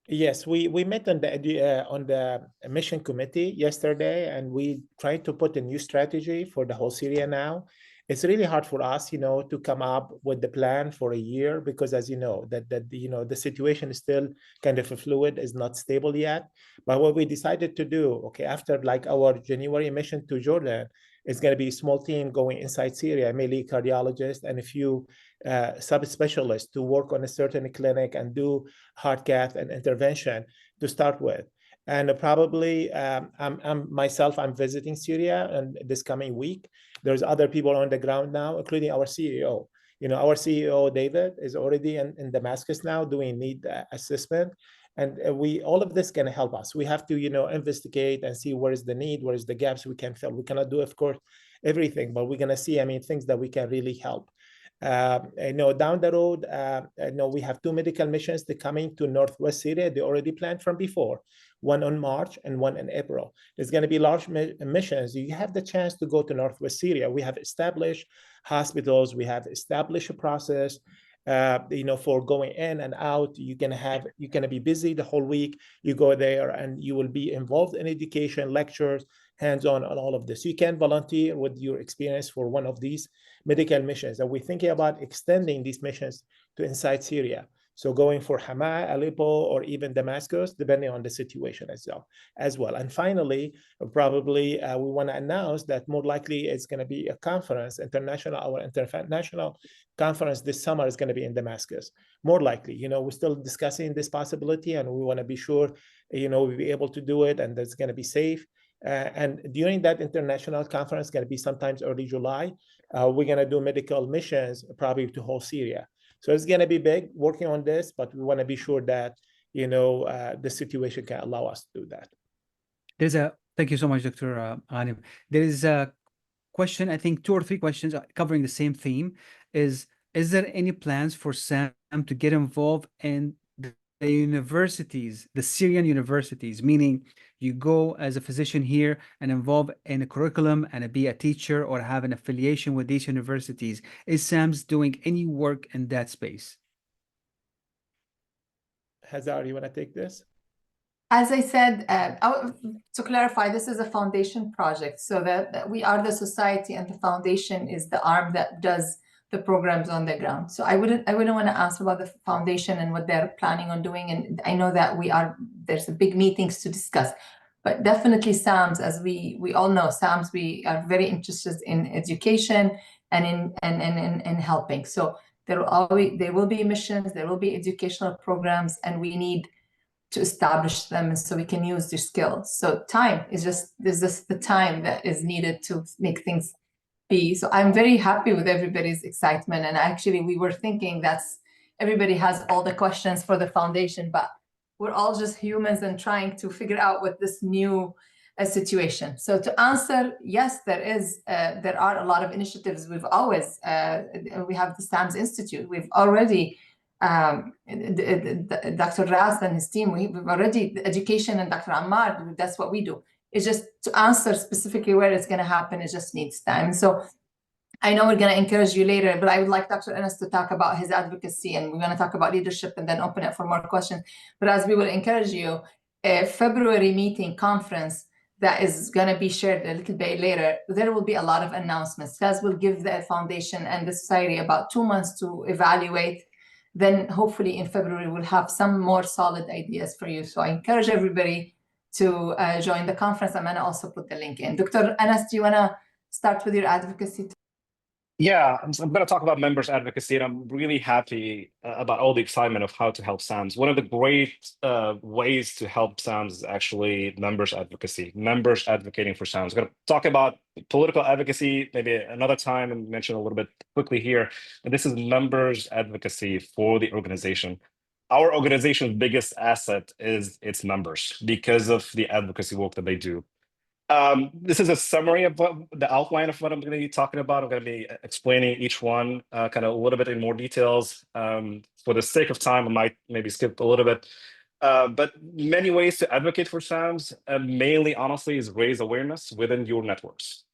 Yes, we met on the mission committee yesterday, and we tried to put a new strategy for the whole Syria now. It's really hard for us, to come up with the plan for a year, because as you know, the situation is still kind of fluid, is not stable yet. But what we decided to do, okay, after like our January mission to Jordan, It's going to be a small team going inside Syria, mainly cardiologists and a few subspecialists to work on a certain clinic and do heart cath and intervention to start with. And probably I'm visiting Syria and this coming week. There's other people on the ground now, including our CEO. Our CEO, David, is already in Damascus now doing need assessment. And all of this can help us. We have to, investigate and see where is the need, where is the gaps we can fill. We cannot do, of course, everything, but we're going to see, things that we can really help. Down the road, we have 2 medical missions that coming to Northwest Syria. They already planned from before, one in March and one in April. There's going to be large missions. You have the chance to go to Northwest Syria. We have established hospitals. We have established a process, for going in and out. You're going to be busy the whole week. You go there and you will be involved in education, lectures, hands-on on all of this. You can volunteer with your experience for one of these medical missions. And we're thinking about extending these missions to inside Syria. So going for Hama, Aleppo, or even Damascus, depending on the situation as well. And finally, probably we want to announce that more likely it's going to be a conference, our international conference this summer is going to be in Damascus. More likely, we're still discussing this possibility, and we want to be sure, we'll be able to do it, and it's going to be safe. And during that international conference, going to be sometimes early July, we're going to do medical missions probably to whole Syria. So it's going to be big working on this, but we want to be sure that, the situation can allow us to do that. Thank you so much, Dr. Ghanem. There is a question, I think 2 or 3 questions covering the same theme. Is there any plans for SAM to get involved in the universities, the Syrian universities, meaning you go as a physician here and involved in a curriculum and be a teacher or have an affiliation with these universities? Is SAMS doing any work in that space? Hazar, you want to take this? As I said, to clarify, this is a foundation project, so that we are the society and the foundation is the arm that does the programs on the ground. So I wouldn't want to answer about the foundation and what they're planning on doing. And I know that there's a big meetings to discuss, but definitely SAMS, as we all know, SAMS, we are very interested in education and in helping. So there will be missions, there will be educational programs, and we need to establish them, and so we can use their skills. So time is just the time that is needed to make things be. So I'm very happy with everybody's excitement, and actually we were thinking everybody has all the questions for the foundation, but we're all just humans and trying to figure out what this new situation. So to answer, yes, there are a lot of initiatives. We've always we have the SAMS Institute. We've already Dr. Ras and his team, we've already education, and Dr. Ammar, that's what we do. It's just to answer specifically where it's going to happen, it just needs time. So I know we're going to encourage you later, but I would like Dr. Anas to talk about his advocacy, and we're going to talk about leadership and then open it for more questions. But as we will encourage you, a February meeting conference that is going to be shared a little bit later, there will be a lot of announcements. Faz will give the foundation and the society about 2 months to evaluate. Then hopefully in February, we'll have some more solid ideas for you. So I encourage everybody to join the conference. I'm going to also put the link in. Dr. Anas, do you want to start with your advocacy? Yeah, I'm going to talk about members advocacy, and I'm really happy about all the excitement of how to help SAMS. One of the great ways to help SAMS is actually members advocacy, members advocating for SAMS. I'm going to talk about political advocacy maybe another time and mention a little bit quickly here. And this is members advocacy for the organization. Our organization's biggest asset is its members because of the advocacy work that they do. This is a summary of the outline of what I'm going to be talking about. I'm going to be explaining each one kind of a little bit in more details. For the sake of time, I might maybe skip a little bit. But many ways to advocate for SAMS, mainly, honestly, is raise awareness within your networks.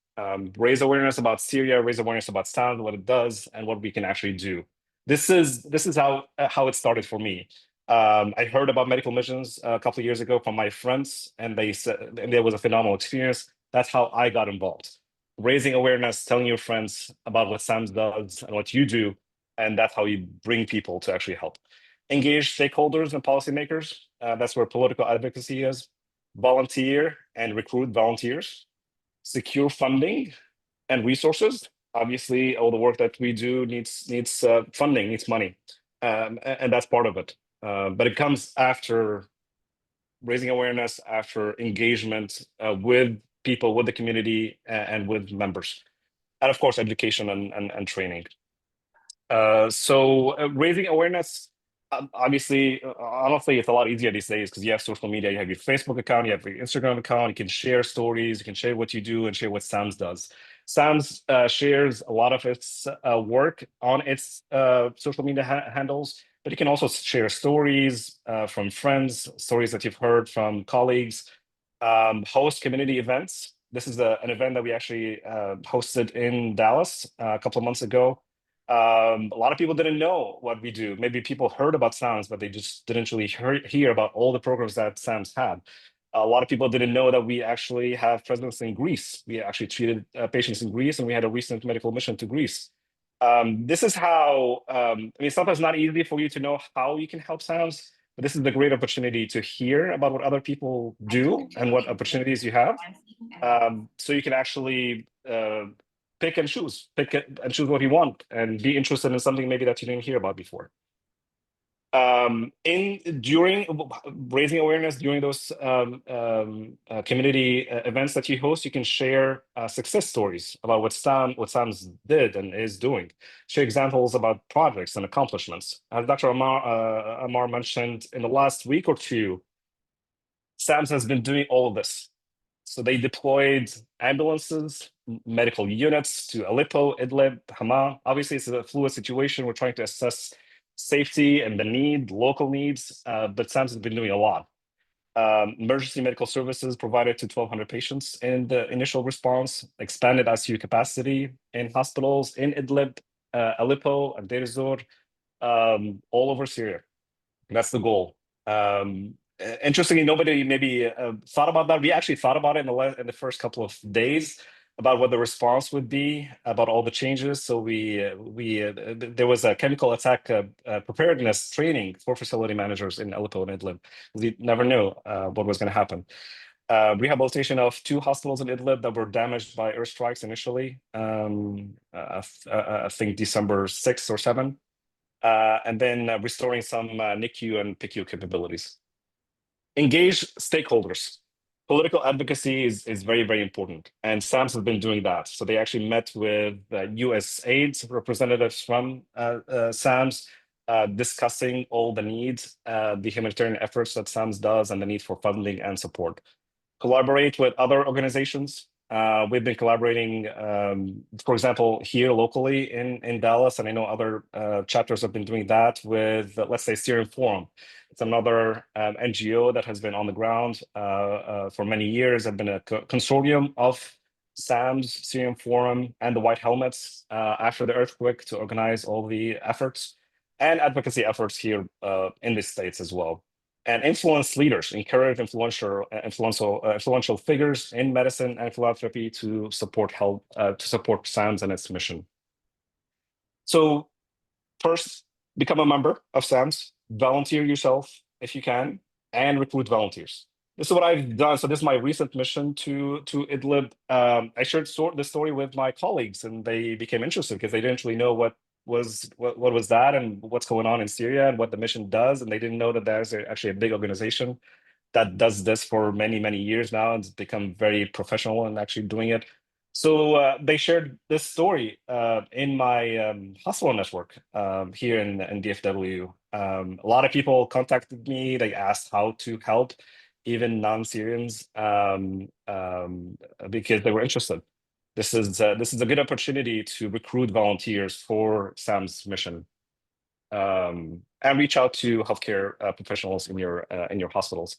Raise awareness about Syria, raise awareness about SAMS, what it does, and what we can actually do. This is how it started for me. I heard about medical missions a couple of years ago from my friends, and they said, and it was a phenomenal experience. That's how I got involved. Raising awareness, telling your friends about what SAMS does and what you do, and that's how you bring people to actually help. Engage stakeholders and policymakers. That's where political advocacy is. Volunteer and recruit volunteers. Secure funding and resources. Obviously, all the work that we do needs funding, needs money, and that's part of it. But it comes after raising awareness, after engagement with people, with the community, and with members, and of course, education and training. So raising awareness, obviously, honestly, it's a lot easier these days because you have social media, you have your Facebook account, you have your Instagram account, you can share stories, you can share what you do and share what SAMS does. SAMS shares a lot of its work on its social media handles, but you can also share stories from friends, stories that you've heard from colleagues, host community events. This is an event that we actually hosted in Dallas a couple of months ago. A lot of people didn't know what we do. Maybe people heard about SAMS, but they just didn't really hear about all the programs that SAMS had. A lot of people didn't know that we actually have presence in Greece. We actually treated patients in Greece, and we had a recent medical mission to Greece. This is how, I mean, sometimes it's not easy for you to know how you can help SAMS, but this is the great opportunity to hear about what other people do and what opportunities you have. So you can actually pick and choose what you want and be interested in something maybe that you didn't hear about before. During raising awareness during those community events that you host, you can share success stories about what SAMS did and is doing. Share examples about projects and accomplishments. As Dr. Ammar mentioned, in the last week or two, SAMS has been doing all of this. So they deployed ambulances, medical units to Aleppo, Idlib, Hama. Obviously, it's a fluid situation. We're trying to assess safety and the local needs, but SAMS has been doing a lot. Emergency medical services provided to 1,200 patients in the initial response, expanded ICU capacity in hospitals in Idlib, Aleppo, and Deir ez-Zor, all over Syria. That's the goal. Interestingly, nobody maybe thought about that. We actually thought about it in the first couple of days about what the response would be, about all the changes. So there was a chemical attack preparedness training for facility managers in Aleppo and Idlib. We never knew what was going to happen. Rehabilitation of 2 hospitals in Idlib that were damaged by airstrikes initially, I think December 6 or 7. And then restoring some NICU and PICU capabilities. Engage stakeholders. Political advocacy is very, very important. And SAMS has been doing that. So they actually met with USAID representatives from SAMS, discussing all the needs, the humanitarian efforts that SAMS does, and the need for funding and support. Collaborate with other organizations. We've been collaborating, for example, here locally in Dallas, and I know other chapters have been doing that with, let's say, Syrian Forum. It's another NGO that has been on the ground for many years. Have been a consortium of SAMS, Syrian Forum, and the White Helmets after the earthquake to organize all the efforts and advocacy efforts here in the States as well. And influence leaders, encourage influential figures in medicine and philanthropy to support health, to support SAMS and its mission. So first, become a member of SAMS, volunteer yourself if you can, and recruit volunteers. This is what I've done. So this is my recent mission to Idlib. I shared this story with my colleagues, and they became interested because they didn't really know what was that and what's going on in Syria and what the mission does, and they didn't know that there's actually a big organization that does this for many years now and it's become very professional in actually doing it. So they shared this story in my hospital network here in DFW. A lot of people contacted me. They asked how to help, even non-Syrians, because they were interested. This is a good opportunity to recruit volunteers for SAM's mission, and reach out to healthcare professionals in your hospitals.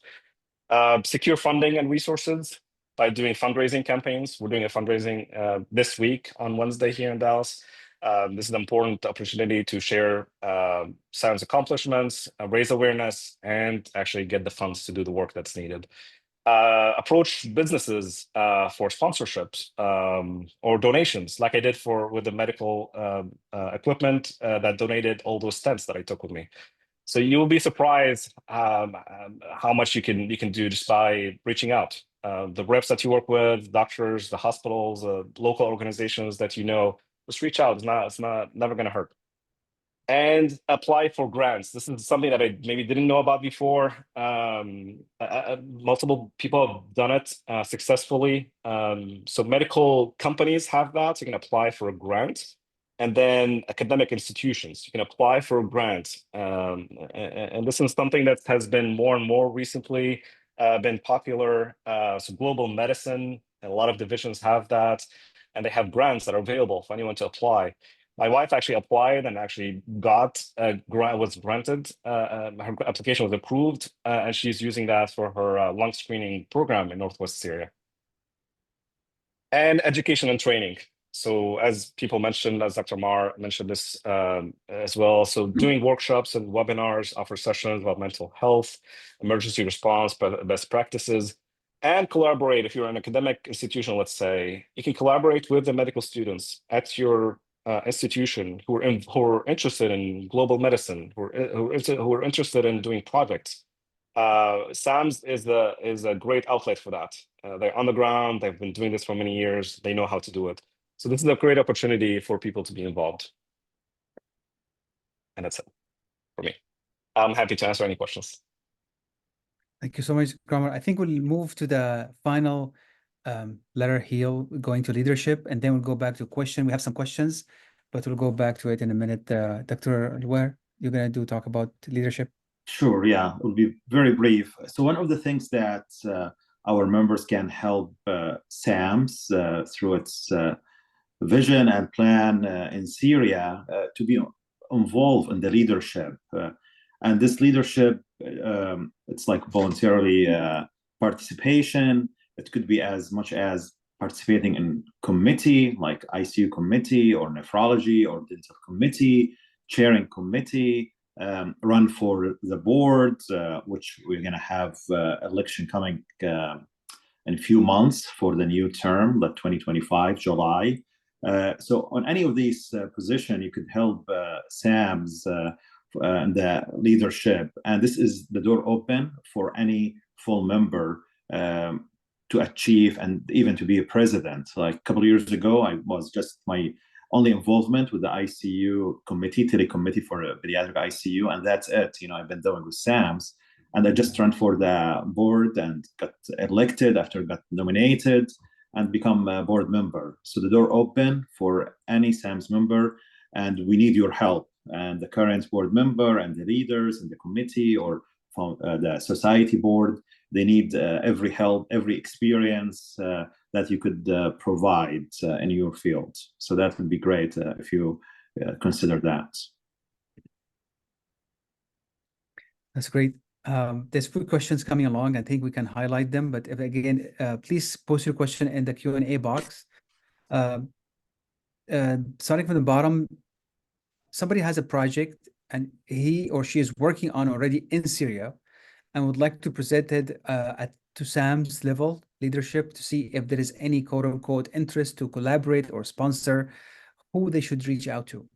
Secure funding and resources by doing fundraising campaigns. We're doing a fundraising this week on Wednesday here in Dallas. This is an important opportunity to share SAM's accomplishments, raise awareness, and actually get the funds to do the work that's needed. Approach businesses for sponsorships or donations, like I did with the medical equipment that donated all those stents that I took with me. So you will be surprised how much you can do just by reaching out. The reps that you work with, doctors, the hospitals, local organizations that you know, just reach out. It's never going to hurt. And apply for grants. This is something that I maybe didn't know about before. Multiple people have done it successfully. So medical companies have that. You can apply for a grant. And then academic institutions, you can apply for a grant. And this is something that has been more and more recently been popular. So global medicine, and a lot of divisions have that. And they have grants that are available for anyone to apply. My wife actually applied and actually got a grant, was granted, her application was approved, and she's using that for her lung screening program in Northwest Syria. And education and training. So as people mentioned, as Dr. Mar mentioned this as well, so doing workshops and webinars, offer sessions about mental health, emergency response, best practices, and collaborate. If you're an academic institution, let's say, you can collaborate with the medical students at your institution who are interested in global medicine, who are interested in doing projects. SAMS is a great outlet for that. They're on the ground. They've been doing this for many years. They know how to do it. So this is a great opportunity for people to be involved. And that's it for me. I'm happy to answer any questions. Thank you so much, Kramer. I think we'll move to the final letter H.E.A.L, going to leadership, and then we'll go back to question. We have some questions, but we'll go back to it in a minute. Dr. Luer, you're going to talk about leadership? Sure, yeah, it will be very brief. So one of the things that our members can help SAMS through its vision and plan in Syria to be involved in the leadership. And this leadership, it's like voluntarily participation. It could be as much as participating in committee, like ICU committee or nephrology or dental committee, chairing committee, run for the board, which we're going to have election coming in a few months for the new term, the 2025, July. So on any of these positions, you could help SAMS and the leadership. And this is the door open for any full member to achieve and even to be a president. Like a couple of years ago, I was just my only involvement with the ICU committee, telecommittee for pediatric ICU, and that's it. You know, I've been doing with SAMS, and I just ran for the board and got elected after got nominated and become a board member. So the door open for any SAMS member, and we need your help. And the current board member and the leaders in the committee or from the society board, they need every help, every experience that you could provide in your field. So that would be great if you consider that. That's great. There's few questions coming along. I think we can highlight them, but if again, please post your question in the Q&A box. Starting from the bottom, somebody has a project and he or she is working on already in Syria and would like to present it to SAMS level leadership to see if there is any quote unquote interest to collaborate or sponsor, who they should reach out to.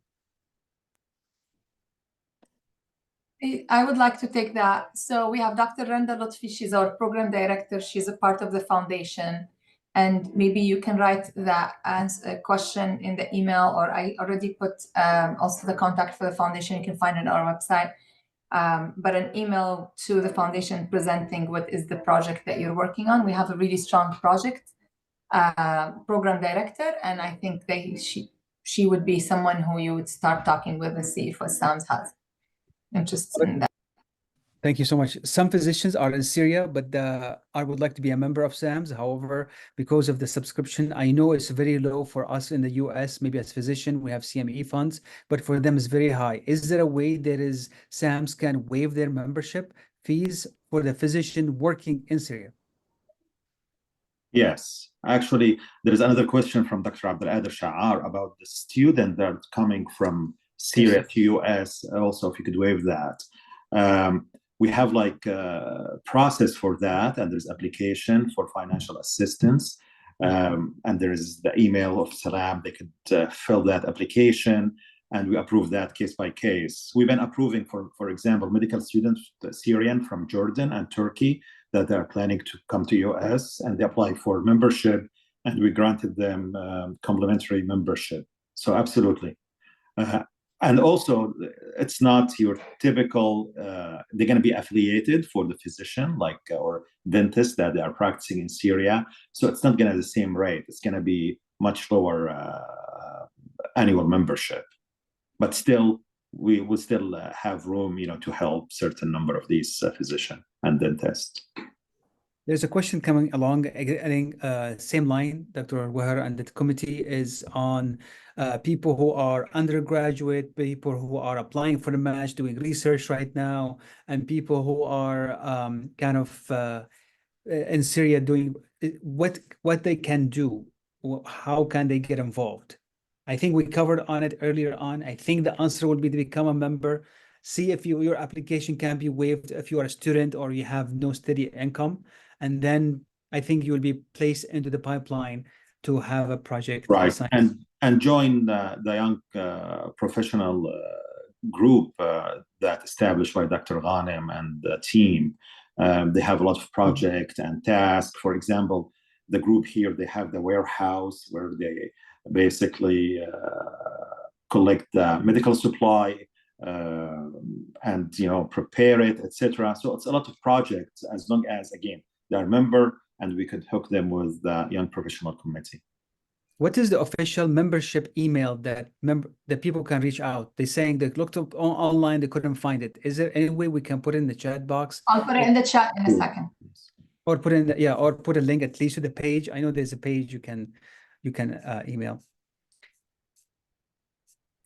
I would like to take that. So we have Dr. Randa Lutfi. She's our program director. She's a part of the foundation. And maybe you can write that as a question in the email, or I already put also the contact for the foundation. You can find it on our website. But an email to the foundation presenting what is the project that you're working on. We have a really strong project program director, and I think she would be someone who you would start talking with and see if SAMS has interest in that. Thank you so much. Some physicians are in Syria, but I would like to be a member of SAMS. However, because of the subscription, I know it's very low for us in the US. Maybe as physician, we have CME funds, but for them it's very high. Is there a way that SAMS can waive their membership fees for the physician working in Syria? Yes, actually, there is another question from Dr. Abdelader Sha'ar about the student that are coming from Syria to US. Also, if you could waive that. We have like a process for that, and there's application for financial assistance, and there is the email of Salam. They could fill that application, and we approve that case by case. We've been approving, for example, medical students, Syrian from Jordan and Turkey, that they're planning to come to US, and they apply for membership, and we granted them complimentary membership. So absolutely. And also, it's not your typical, they're going to be affiliated for the physician, like, or dentist that they are practicing in Syria. So it's not going to be the same rate. It's going to be much lower annual membership. But still, we will still have room, to help certain number of these physicians and dentists. There's a question coming along, I think, same line, Dr. Wahar, and the committee is on people who are undergraduate, people who are applying for the match, doing research right now, and people who are kind of in Syria doing what they can do. How can they get involved? I think we covered on it earlier on. I think the answer will be to become a member. See if your application can be waived if you are a student or you have no steady income. And then I think you will be placed into the pipeline to have a project. Right, and join the young professional group that established by Dr. Ghanem and the team. They have a lot of projects and tasks. For example, the group here, they have the warehouse where they basically collect the medical supply and prepare it, etc. So it's a lot of projects, as long as, again, they're a member, and we could hook them with the Young Professional Committee. What is the official membership email that people can reach out? They're saying they looked up online, they couldn't find it. Is there any way we can put it in the chat box? I'll put it in the chat in a second. Or put in or put a link at least to the page. I know there's a page you can email.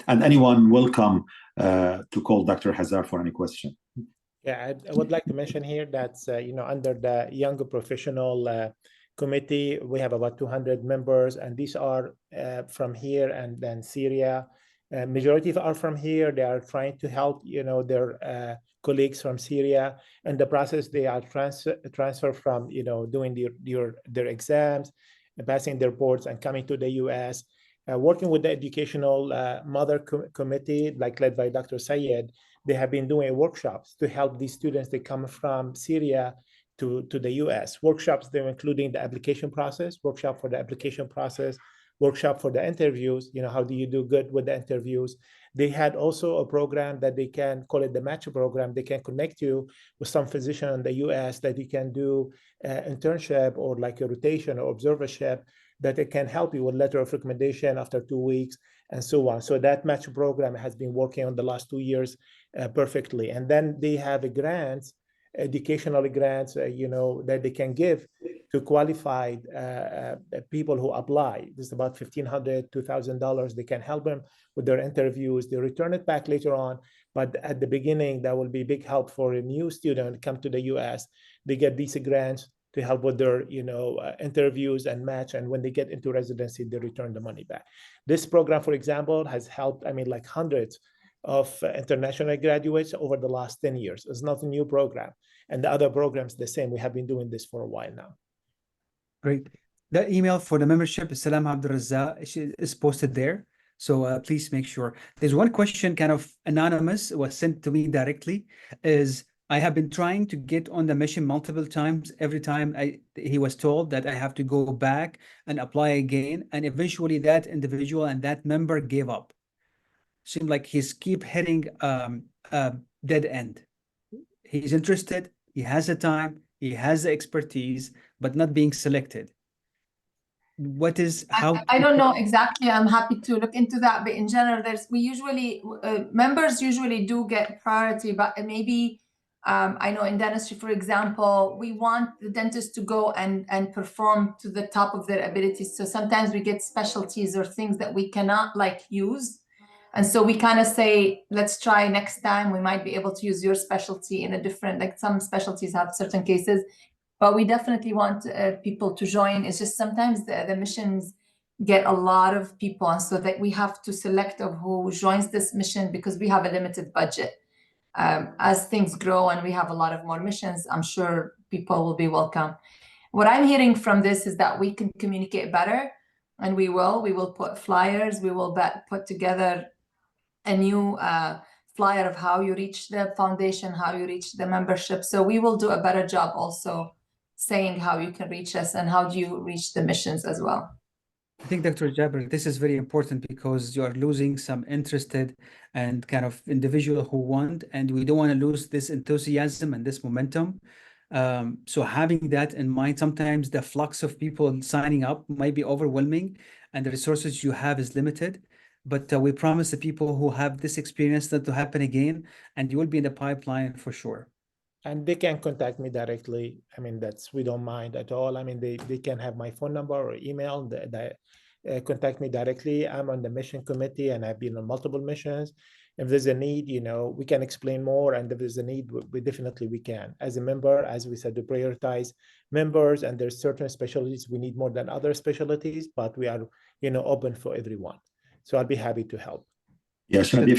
And anyone welcome to call Dr. Hazar for any question. Yeah, I would like to mention here that under the Young Professional Committee, we have about 200 members, and these are from here and then Syria. Majority are from here. They are trying to help their colleagues from Syria. In the process, they are transfer from doing their exams, passing their boards, and coming to the US. Working with the educational mother committee, led by Dr. Sayed, they have been doing workshops to help these students that come from Syria to the US. Workshops, they're including the application process, workshop for the application process, workshop for the interviews, how do you do good with the interviews. They had also a program that they can call it the match program. They can connect you with some physician in the US that you can do internship or like a rotation or observership, that it can help you with letter of recommendation after 2 weeks and so on. So that match program has been working on the last 2 years perfectly. And then they have grants, educational grants, that they can give to qualified people who apply. This is about $1,500, $2,000. They can help them with their interviews. They return it back later on. But at the beginning, that will be big help for a new student come to the US. They get these grants to help with their interviews and match, and when they get into residency, they return the money back. This program, for example, has helped hundreds of international graduates over the last 10 years. It's not a new program, and the other programs the same. We have been doing this for a while now. Great. The email for the membership, Salam Abdulrazza, is posted there. So please make sure. There's one question, kind of anonymous, was sent to me directly, is I have been trying to get on the mission multiple times. Every time he was told that I have to go back and apply again. And eventually that individual and that member gave up. Seemed like he's keep hitting a dead end. He's interested, he has the time, he has the expertise, but not being selected. I don't know exactly. I'm happy to look into that, but in general, members usually do get priority, but maybe I know in dentistry, for example, we want the dentist to go and perform to the top of their abilities. So sometimes we get specialties or things that we cannot use. And so we kind of say, let's try next time. We might be able to use your specialty in a different, some specialties have certain cases, but we definitely want people to join. It's just sometimes the missions get a lot of people, and so that we have to select of who joins this mission because we have a limited budget. As things grow and we have a lot of more missions, I'm sure people will be welcome. What I'm hearing from this is that we can communicate better, and we will put flyers, we will put together a new flyer of how you reach the foundation, how you reach the membership. So we will do a better job also saying how you can reach us and how do you reach the missions as well. I think, Dr. Jabir, this is very important because you are losing some interested and kind of individual who want, and we don't want to lose this enthusiasm and this momentum. So having that in mind, sometimes the flux of people signing up might be overwhelming and the resources you have is limited. But we promise the people who have this experience that to happen again, and you will be in the pipeline for sure. And they can contact me directly. I mean, we don't mind at all. I mean, they can have my phone number or email, contact me directly. I'm on the mission committee and I've been on multiple missions. If there's a need, we can explain more. And if there's a need, we definitely we can. As a member, as we said, to prioritize members, and there's certain specialties we need more than other specialties, but we are, open for everyone. So I'll be happy to help. Yeah, Shadi,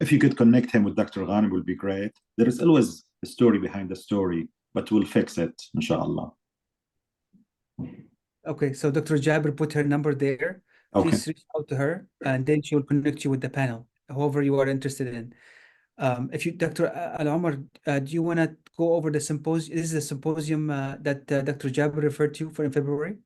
if you could connect him with Dr. Ghanem, would be great. There is always a story behind the story, but we'll fix it, inshallah. Okay, so Dr. Jabir put her number there. Okay. Please reach out to her, and then she will connect you with the panel, whoever you are interested in. If you, Dr. Al-Omar, do you want to go over the symposium? This is the symposium that Dr. Jabir referred to in February.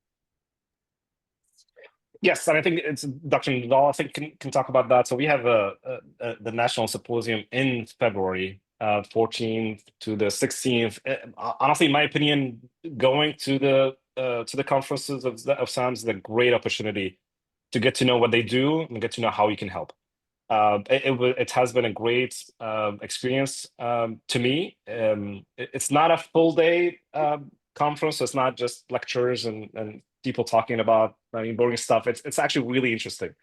Yes, and I think it's Dr. Nadal, I think, can talk about that. So we have the National Symposium in February, 14th to the 16th. Honestly, in my opinion, going to the conferences of SAMS is a great opportunity to get to know what they do and get to know how you can help. It has been a great experience to me. It's not a full day conference, so it's not just lectures and people talking about boring stuff. It's actually really interesting.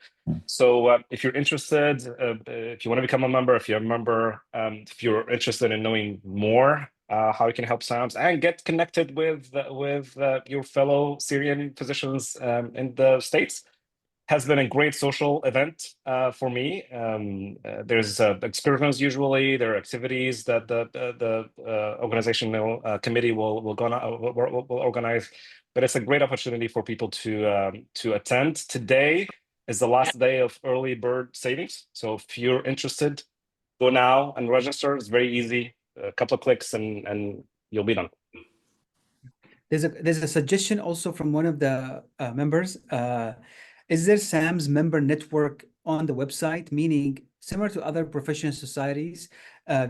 So if you're interested, if you want to become a member, if you're a member, if you're interested in knowing more how you can help SAMS and get connected with your fellow Syrian physicians in the States, has been a great social event for me. There's excursions usually. There are activities that the organizational committee will organize. But it's a great opportunity for people to attend. Today is the last day of early bird savings. So if you're interested, go now and register. It's very easy. A couple of clicks and you'll be done. There's a suggestion also from one of the members. Is there SAMS member network on the website? Meaning, similar to other professional societies,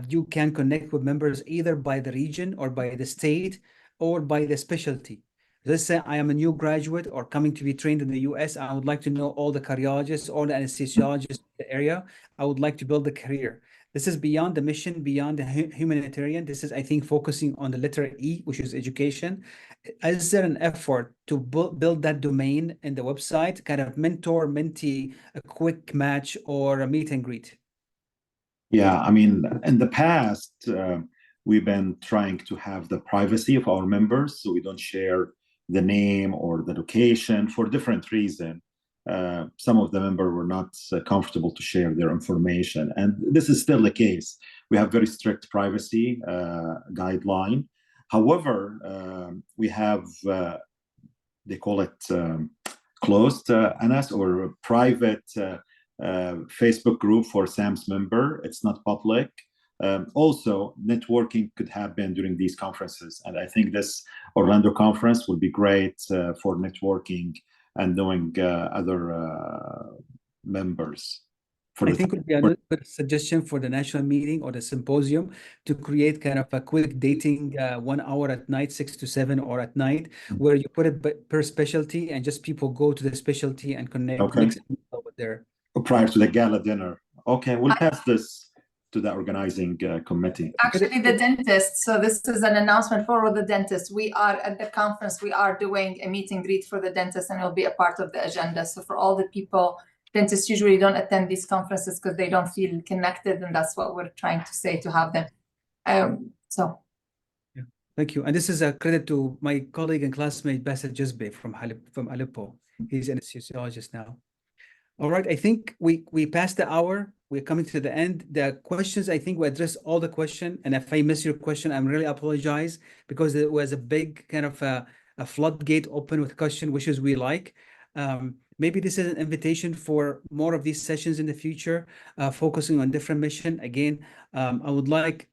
you can connect with members either by the region or by the state or by the specialty. Let's say I am a new graduate or coming to be trained in the US. I would like to know all the cardiologists, all the anesthesiologists in the area. I would like to build a career. This is beyond the mission, beyond the humanitarian. This is, I think, focusing on the letter E, which is education. Is there an effort to build that domain in the website, kind of mentor, mentee, a quick match or a meet and greet? Yeah, I mean, in the past, we've been trying to have the privacy of our members, so we don't share the name or the location for different reasons. Some of the members were not comfortable to share their information, and this is still the case. We have very strict privacy guideline. However, we have, they call it closed ANAS or private Facebook group for SAMS member. It's not public. Also, networking could happen during these conferences. And I think this Orlando conference would be great for networking and knowing other members. I think it would be a good suggestion for the national meeting or the symposium to create kind of a quick dating 1 hour at night, 6 to 7 or at night, where you put it per specialty and just people go to the specialty and connect. Okay. With their prior to the gala dinner. Okay, we'll pass this to the organizing committee. Actually, the dentist. So this is an announcement for the dentist. We are at the conference. We are doing a meet and greet for the dentist, and it will be a part of the agenda. So for all the people, dentists usually don't attend these conferences because they don't feel connected, and that's what we're trying to say to have them. Yeah. Thank you. And this is a credit to my colleague and classmate Bassel Jazbe from Aleppo. He's an anesthesiologist now. All right, I think we passed the hour. We're coming to the end. The questions, I think we addressed all the questions. And if I miss your question, I'm really apologize because there was a big kind of a floodgate open with question, which is we like. Maybe this is an invitation for more of these sessions in the future, focusing on different mission. Again, I would like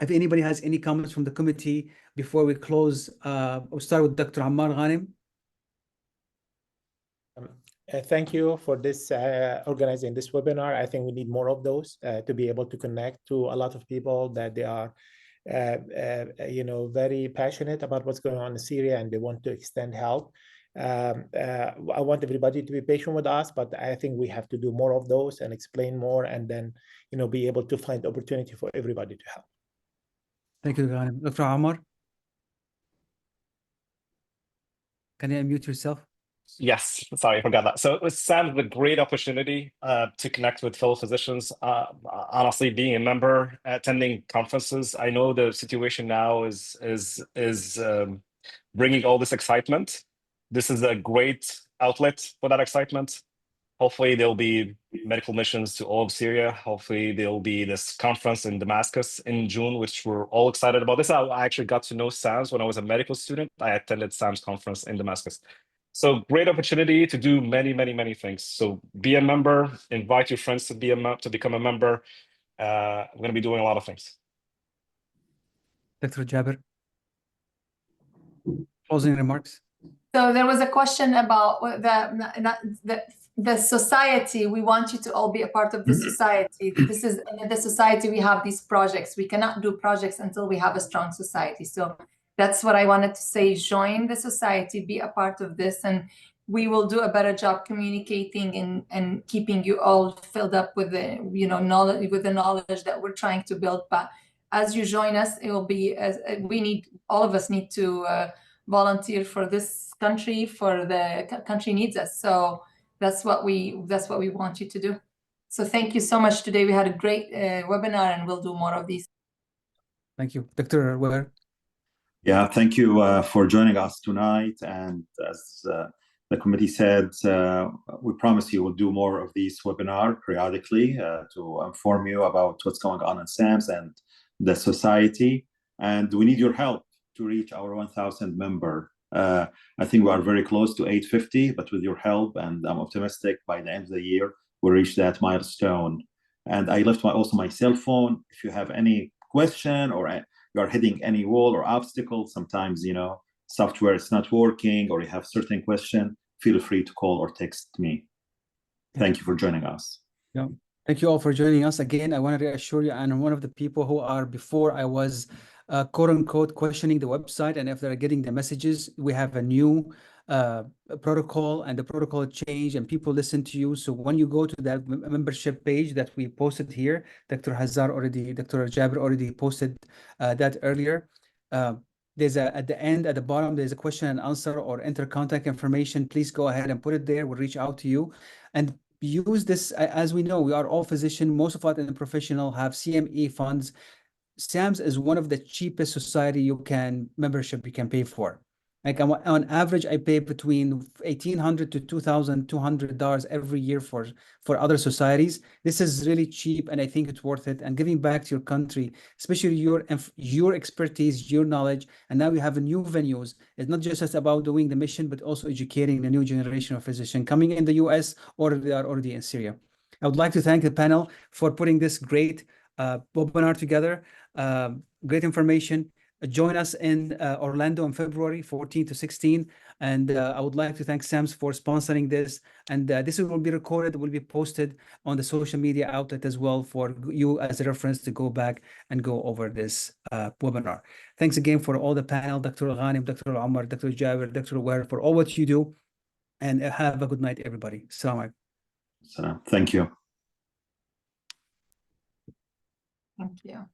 If anybody has any comments from the committee before we close, we'll start with Dr. Ammar Ghanem. Thank you for this organizing this webinar. I think we need more of those to be able to connect to a lot of people that they are very passionate about what's going on in Syria and they want to extend help. I want everybody to be patient with us, but I think we have to do more of those and explain more, and then be able to find opportunity for everybody to help. Thank you, Ghanem. Dr. Ammar, can you unmute yourself? Yes, sorry, I forgot that. So it was SAMS a great opportunity to connect with fellow physicians. Honestly, being a member, attending conferences, I know the situation now is bringing all this excitement. This is a great outlet for that excitement. Hopefully, there'll be medical missions to all of Syria. Hopefully, there'll be this conference in Damascus in June, which we're all excited about. This I actually got to know SAMS when I was a medical student. I attended SAMS conference in Damascus. So great opportunity to do many, many, many things. So be a member, invite your friends to become a member. We're going to be doing a lot of things. Dr. Jabir, closing remarks. So there was a question about the society. We want you to all be a part of the society. This is in the society. We have these projects. We cannot do projects until we have a strong society. So that's what I wanted to say. Join the society, be a part of this, and we will do a better job communicating and keeping you all filled up with the knowledge, with the knowledge that we're trying to build. But as you join us, it will be all of us need to volunteer for this country, for the country needs us. So that's what we want you to do. So thank you so much today. We had a great webinar, and we'll do more of these. Thank you. Dr. Weber. Yeah, thank you for joining us tonight. And as the committee said, we promise you we'll do more of these webinars periodically to inform you about what's going on in SAMS and the society. And we need your help to reach our 1,000 member. I think we are very close to 850, but with your help, and I'm optimistic by the end of the year, we'll reach that milestone. And I left also my cell phone. If you have any question or you are hitting any wall or obstacle, sometimes, software is not working or you have certain question, feel free to call or text me. Thank you for joining us. Yeah. Thank you all for joining us. Again, I want to reassure you, and I'm one of the people who are, before I was quote unquote questioning the website, and if they're getting the messages, we have a new protocol, and the protocol changed, and people listen to you. So when you go to that membership page that we posted here, Dr. Jabir already posted that earlier. There's at the bottom, there's a question and answer or enter contact information. Please go ahead and put it there. We'll reach out to you and use this. As we know, we are all physicians. Most of us in the professional have CME funds. SAMS is one of the cheapest society membership you can pay for. Like on average, I pay between $1,800 to $2,200 every year for other societies. This is really cheap, and I think it's worth it. And giving back to your country, especially your expertise, your knowledge. And now we have a new venues. It's not just about doing the mission, but also educating the new generation of physicians coming in the US, or they are already in Syria. I would like to thank the panel for putting this great webinar together. Great information. Join us in Orlando in February 14 to 16. And I would like to thank SAMS for sponsoring this. And this will be recorded, will be posted on the social media outlet as well for you as a reference to go back and go over this webinar. Thanks again for all the panel, Dr. Ghanem, Dr. Ammar, Dr. Jabir, Dr. Weir, for all what you do. And have a good night, everybody. Assalamu alaikum. Thank you. Thank you.